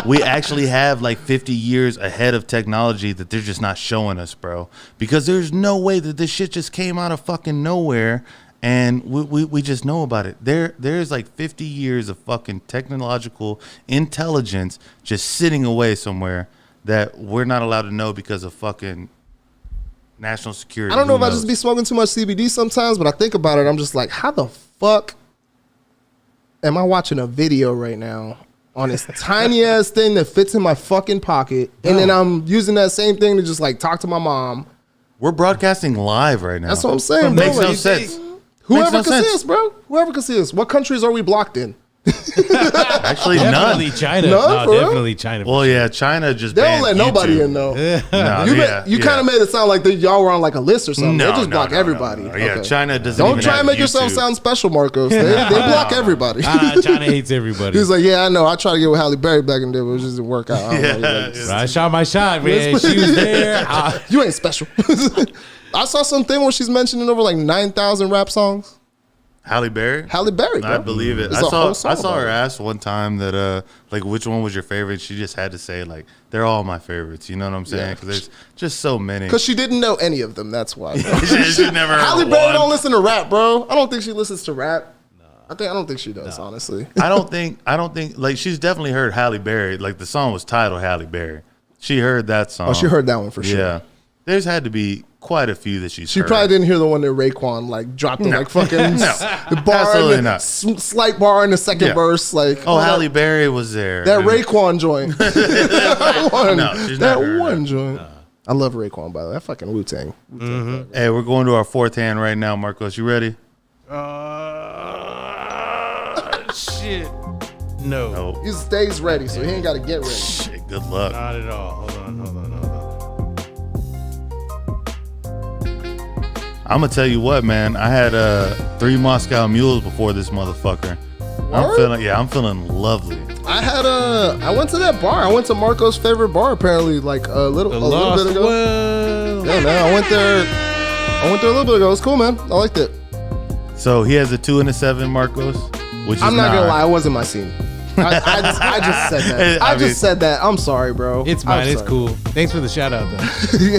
we actually have like 50 years ahead of technology that they're just not showing us, bro. Because there's no way that this shit just came out of fucking nowhere and we just know about it. There's like 50 years of fucking technological intelligence just sitting away somewhere that we're not allowed to know because of fucking national security. I don't know if I just be smoking too much CBD sometimes, but I think about it, I'm just like, how the fuck am I watching a video right now on this tiny ass thing that fits in my fucking pocket, and then I'm using that same thing to just like talk to my mom? We're broadcasting live right now. That's what I'm saying, bro. Makes no sense. Whoever can see us, bro. Whoever can see us. What countries are we blocked in? Actually, definitely none. China. No, definitely China. Well, yeah, China just they don't let nobody in though. You kind of made it sound like y'all were on like a list or something. They just block everybody. No. Yeah, China doesn't. Don't try and make yourself sound special, Marcos. They block everybody. China hates everybody. He's like, yeah, I know. I tried to get with Halle Berry back in there, but it just didn't work out. I shot my shot, man. She was there. You ain't special. I saw something where she's mentioning over like 9,000 rap songs. Halle Berry, bro. I believe it. I saw her ask one time that like which one was your favorite. She just had to say like they're all my favorites. You know what I'm saying? Because there's just so many. Because she didn't know any of them. That's why. she never. Halle Berry don't listen to rap, bro. I don't think she listens to rap. I don't think she does. Honestly, I don't think like she's definitely heard Halle Berry. Like the song was titled Halle Berry. She heard that song. Oh, she heard that one for sure. Yeah, there's had to be quite a few that she's heard. She probably didn't hear the one that Raekwon like dropped in like fucking the bar. Absolutely not. Slight bar in the second verse. Like Halle Berry was there. That Raekwon joint. that one joint. I love Raekwon, by the way. That fucking Wu-Tang. Mm-hmm. Hey, we're going to our fourth hand right now, Marcos. You ready? Shit. No. He stays ready, so he ain't got to get ready. Shit, good luck. Not at all. Hold on. I'm gonna tell you what, man. I had 3 Moscow Mules before this motherfucker. I'm feeling lovely. I went to that bar. I went to Marco's favorite bar apparently, like a little bit ago. Well. Yeah, man. I went there a little bit ago. It was cool, man. I liked it. So he has a 2 and a 7, Marcos. Which is I'm not gonna lie, it wasn't my scene. I just said that. I just said that. I'm sorry, bro. It's mine. It's cool. Thanks for the shout out, though.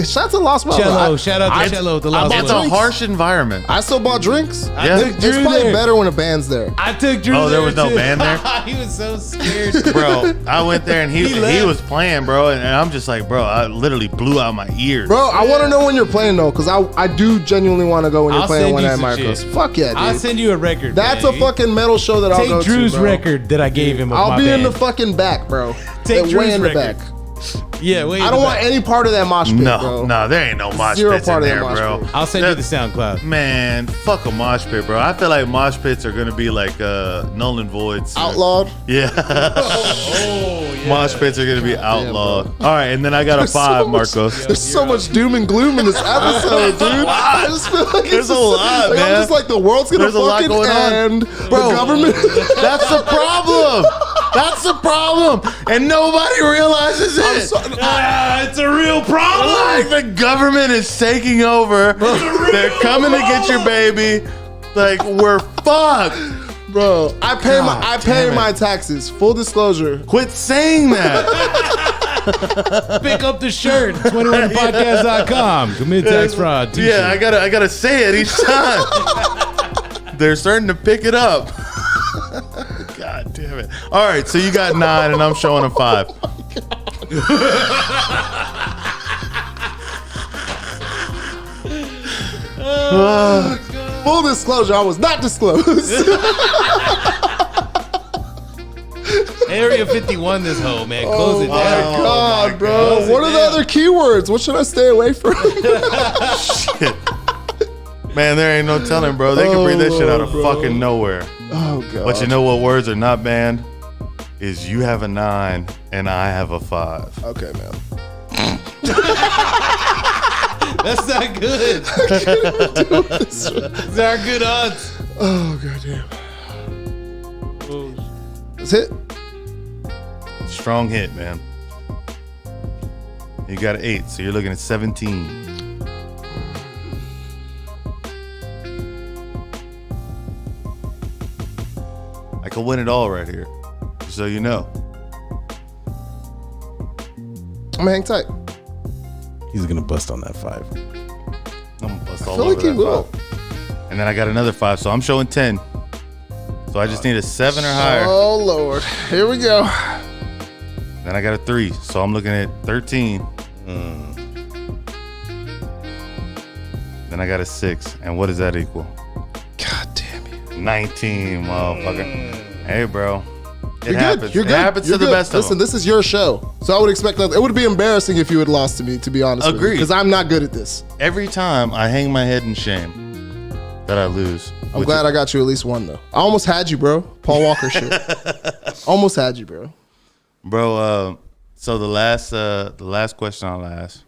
Shout out to Lost World. Shout out to Cello. The Lost World. It's a harsh environment. I still bought drinks. It's probably better when a band's there. I took Drew. Oh, there was no band there. He was so scared, bro. I went there and he was playing, bro, and I'm just like, bro, I literally blew out my ears. Bro, I want to know when you're playing though, because I do genuinely want to go when you're playing one at Marcos. Fuck yeah, dude. I'll send you a record. That's a fucking metal show that I'll go to. Take Drew's record that I gave him. I'll be in the fucking back, bro. Take Drew's record. Yeah, wait. I don't want any part of that mosh pit, bro. No, there ain't no mosh Zero pits part in of that there, mosh bro. pit. I'll send you the SoundCloud. Man, fuck a mosh pit, bro. I feel like mosh pits are gonna be like null and voids. Outlawed. Yeah. Mosh pits are gonna be outlawed. All right, and then I got a 5, Marcos. There's so much doom and gloom in this episode, dude. I just feel like There's a lot, like, man. I'm just like the world's gonna There's a lot fucking going on. end. Bro. The government. That's the problem. That's the problem, and nobody realizes it. It's a real problem. Like the government is taking over. They're coming to get your baby. Like we're fucked. Bro, I pay my taxes. Full disclosure. Quit saying that. Pick up the shirt. 21podcast.com. Commit tax fraud. T-shirt. Yeah, I gotta say it each time. They're starting to pick it up. God damn it. All right, so you got 9 and I'm showing a 5. Full disclosure, I was not disclosed. Area 51 this hoe, man. Close it My down. God, bro. Close it What are the down. other keywords? What should I stay away from? Shit. Man, there ain't no telling, bro. They can bring that shit out of fucking nowhere. Oh, God. But you know what words are not banned? Is you have a 9 and I have a 5. Okay, man. That's not good. These are good odds. Oh, goddamn. That's it. Strong hit, man. You got an 8, so you're looking at 17. I could win it all right here, just so you know. I'm gonna hang tight. He's gonna bust on that 5. I'm gonna bust all feel over like he that will. 5. And then I got another 5, so I'm showing 10. So I just need a 7 or higher. Oh, Lord. Here we go. Then I got a 3, so I'm looking at 13. Then I got a 6, and what does that equal? God damn it. 19, motherfucker. Hey, bro. It You're happens. good. You're It good. happens You're to the good. best of Listen, them. this is your show. So I would expect that. It would be embarrassing if you had lost to me, to be honest with you. Agreed. Because I'm not good at this. Every time I hang my head in shame that I lose. I'm glad I got you at least one, though. I almost had you, bro. Paul Walker shit. Almost had you, bro. Bro, so the last question I'll ask.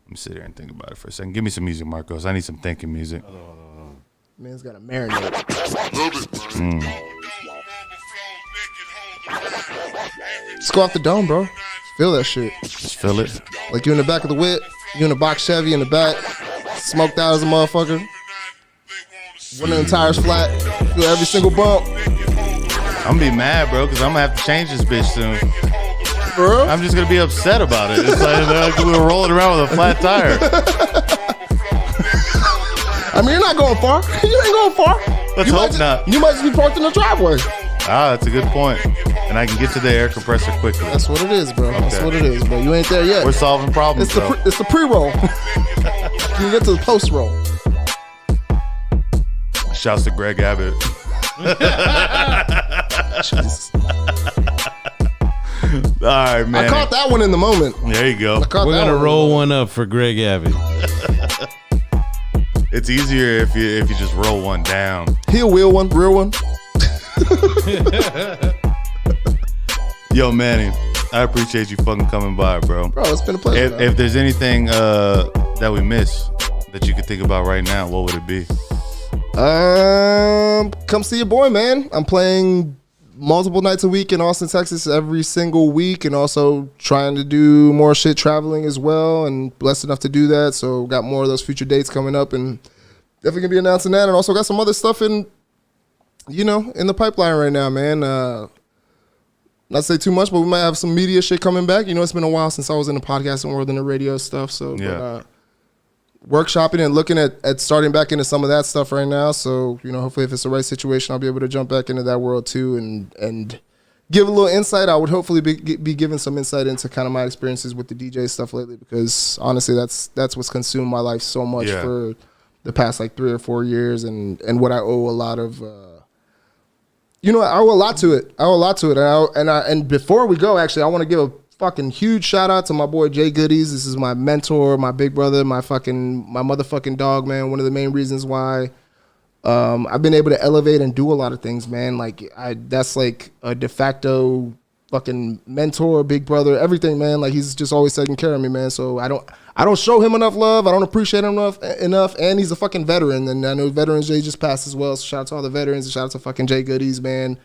Let me sit here and think about it for a second. Give me some music, Marcos. I need some thinking music. Man's got to marinate. Let's go off the dome, bro. Feel that shit. Just feel it. Like you in the back of the whip, you in the box Chevy in the back, smoked out as a motherfucker. One of the tires flat, feel every single bump. I'm gonna be mad, bro, because I'm gonna have to change this bitch soon. Bro, I'm just gonna be upset about it. It's like we were rolling around with a flat tire. I mean, you're not going far. You ain't going far. Let's You might hope just- not. You might just be parked in the driveway. Ah, that's a good point. And I can get to the air compressor quickly. That's what it is, bro. That's Okay. what it is, bro. You ain't there yet. We're solving problems, It's the though. it's the pre-roll. You can get to the post-roll. Shouts to Greg Abbott. All right, man. I caught that one in the moment. There you go. I caught We're that gonna one. roll one up for Greg Abbott. It's easier if you just roll one down. Heel wheel one, real one. Yo, Manny, I appreciate you fucking coming by, bro. Bro, it's been a pleasure. man. If there's anything that we missed that you could think about right now, what would it be? Come see your boy, man. I'm playing multiple nights a week in Austin, Texas, every single week, and also trying to do more shit traveling as well, and blessed enough to do that. So got more of those future dates coming up, and definitely gonna be announcing that, and also got some other stuff in the pipeline right now, man. Not to say too much, but we might have some media shit coming back. It's been a while since I was in the podcasting world and the radio stuff. So Yeah. workshopping and looking at starting back into some of that stuff right now. So, hopefully if it's the right situation, I'll be able to jump back into that world too and give a little insight. I would hopefully be giving some insight into kind of my experiences with the DJ stuff lately, because honestly, that's what's consumed my life so much for the past like 3 or 4 years, and what I owe a lot of, I owe a lot to it. And before we go, actually, I want to give a fucking huge shout out to my boy Jay Goodies. This is my mentor, my big brother, my motherfucking dog, man. One of the main reasons why I've been able to elevate and do a lot of things, man. Like that's like a de facto fucking mentor, big brother, everything, man. Like he's just always taking care of me, man. So I don't show him enough love. I don't appreciate him enough. And he's a fucking veteran. And I know Veterans Day just passed as well. So shout out to all the veterans. And shout out to fucking Jay Goodies, man.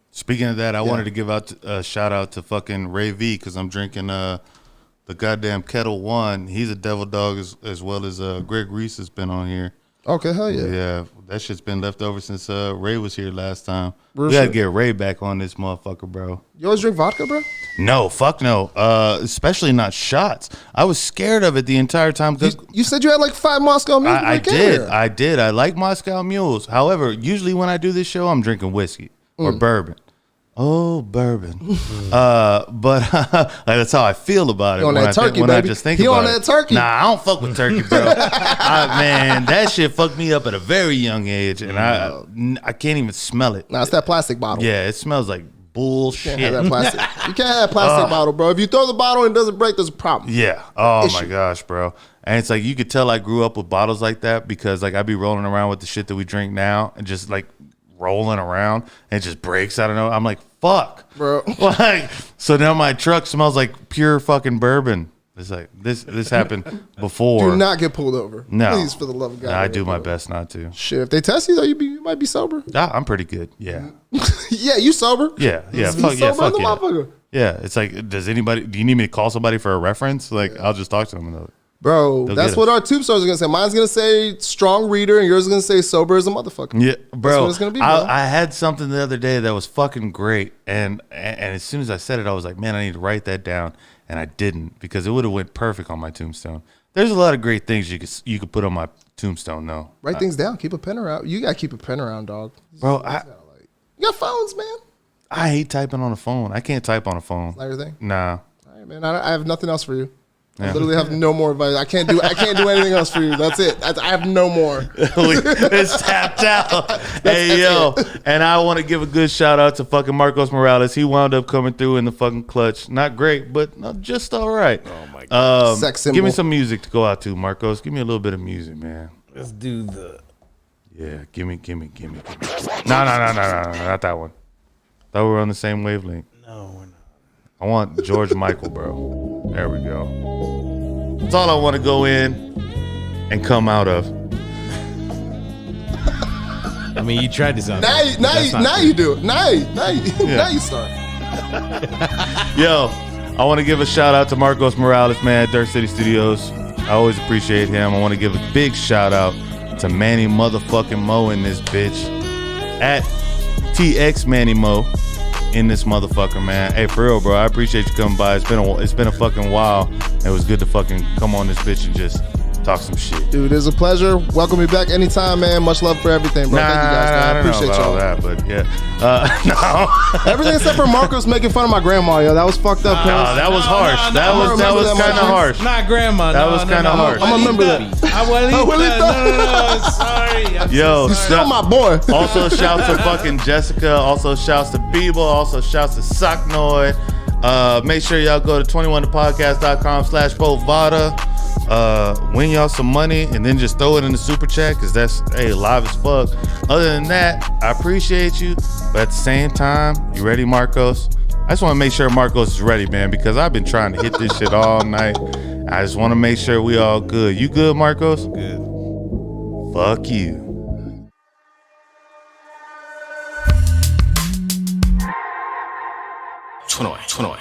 Speaking of that, I wanted to give out a shout out to fucking Ray V because I'm drinking the goddamn Kettle One. He's a devil dog as well as Greg Reese has been on here. Okay, hell yeah. Yeah, that shit's been left over since Ray was here last time. We gotta get Ray back on this motherfucker, bro. You always drink vodka, bro? No, fuck no. Especially not shots. I was scared of it the entire time. You said you had like 5 Moscow Mules. I did. I like Moscow Mules. However, usually when I do this show, I'm drinking whiskey or bourbon. Oh, bourbon. But that's how I feel about it. On that turkey, baby. I just think about on that turkey. Nah, I don't fuck with turkey, bro. Man, that shit fucked me up at a very young age, and I can't even smell it. Nah, it's that plastic bottle. Yeah, it smells like bullshit. You can't have that plastic. You can't have that plastic bottle, bro. If you throw the bottle and it doesn't break, there's a problem. Yeah. Oh my gosh, bro. And it's like you could tell I grew up with bottles like that because like I be rolling around with the shit that we drink now and just like rolling around and it just breaks. I don't know. I'm like, fuck, bro. Like, so now my truck smells like pure fucking bourbon. It's like this happened before. Do not get pulled over. No, please, for the love of God. I do my best not to. Shit, if they test you though, you might be sober. I'm pretty good. Yeah. Yeah, you sober? Yeah. Fuck yeah. Yeah, it's like, do you need me to call somebody for a reference? Like, I'll just talk to them. Bro, that's what our tombstones are going to say. Mine's going to say strong reader, and yours is going to say sober as a motherfucker. Yeah, bro. That's what it's going to be, bro. I had something the other day that was fucking great, and as soon as I said it, I was like, man, I need to write that down, and I didn't, because it would have went perfect on my tombstone. There's a lot of great things you could put on my tombstone, though. Write things down. Keep a pen around. You got to keep a pen around, dog. Bro, you got phones, man. I hate typing on a phone. I can't type on a phone. Not your thing? Nah. All right, man. I have nothing else for you. I literally have no more advice. I can't do anything else for you. That's it. I have no more. It's tapped out. Hey, yo. And I want to give a good shout out to fucking Marcos Morales. He wound up coming through in the fucking clutch. Not great, but just all right. Oh, my God. Sex symbol. Give me some music to go out to, Marcos. Give me a little bit of music, man. Let's do the... Yeah, give me. No, not that one. Thought we were on the same wavelength. No, we're not. I want George Michael, bro. There we go. That's all I want to go in and come out of. I mean, you tried this out. Now you do it. Now you start. Yo, I want to give a shout out to Marcos Morales, man, at Dirt City Studios. I always appreciate him. I want to give a big shout out to Manny motherfucking Mo in this bitch. At TX Manny Mo. In this motherfucker, man. Hey, for real, bro. I appreciate you coming by. It's been a fucking while. It was good to fucking come on this bitch and just talk some shit. Dude, it's a pleasure. Welcome me back anytime, man. Much love for everything, bro. Thank you guys, man. I appreciate y'all. All that, but yeah. No. Everything except for Marcos making fun of my grandma, yo. That was fucked up, that was harsh. That was kind of harsh. Not grandma. That was kind of harsh. I'm gonna remember that. No. Sorry. Yo, you still my boy. Also, shouts to fucking Jessica. Also, shouts to Beeble. Also, shouts to Socknoy. Make sure y'all go to 21thepodcast.com/Bovada. Win y'all some money and then just throw it in the super chat because that's live as fuck. Other than that, I appreciate you, but at the same time, you ready, Marcos? I just want to make sure Marcos is ready, man, because I've been trying to hit this shit all night. I just want to make sure we all good. You good, Marcos? Good. Fuck you. Chunoi.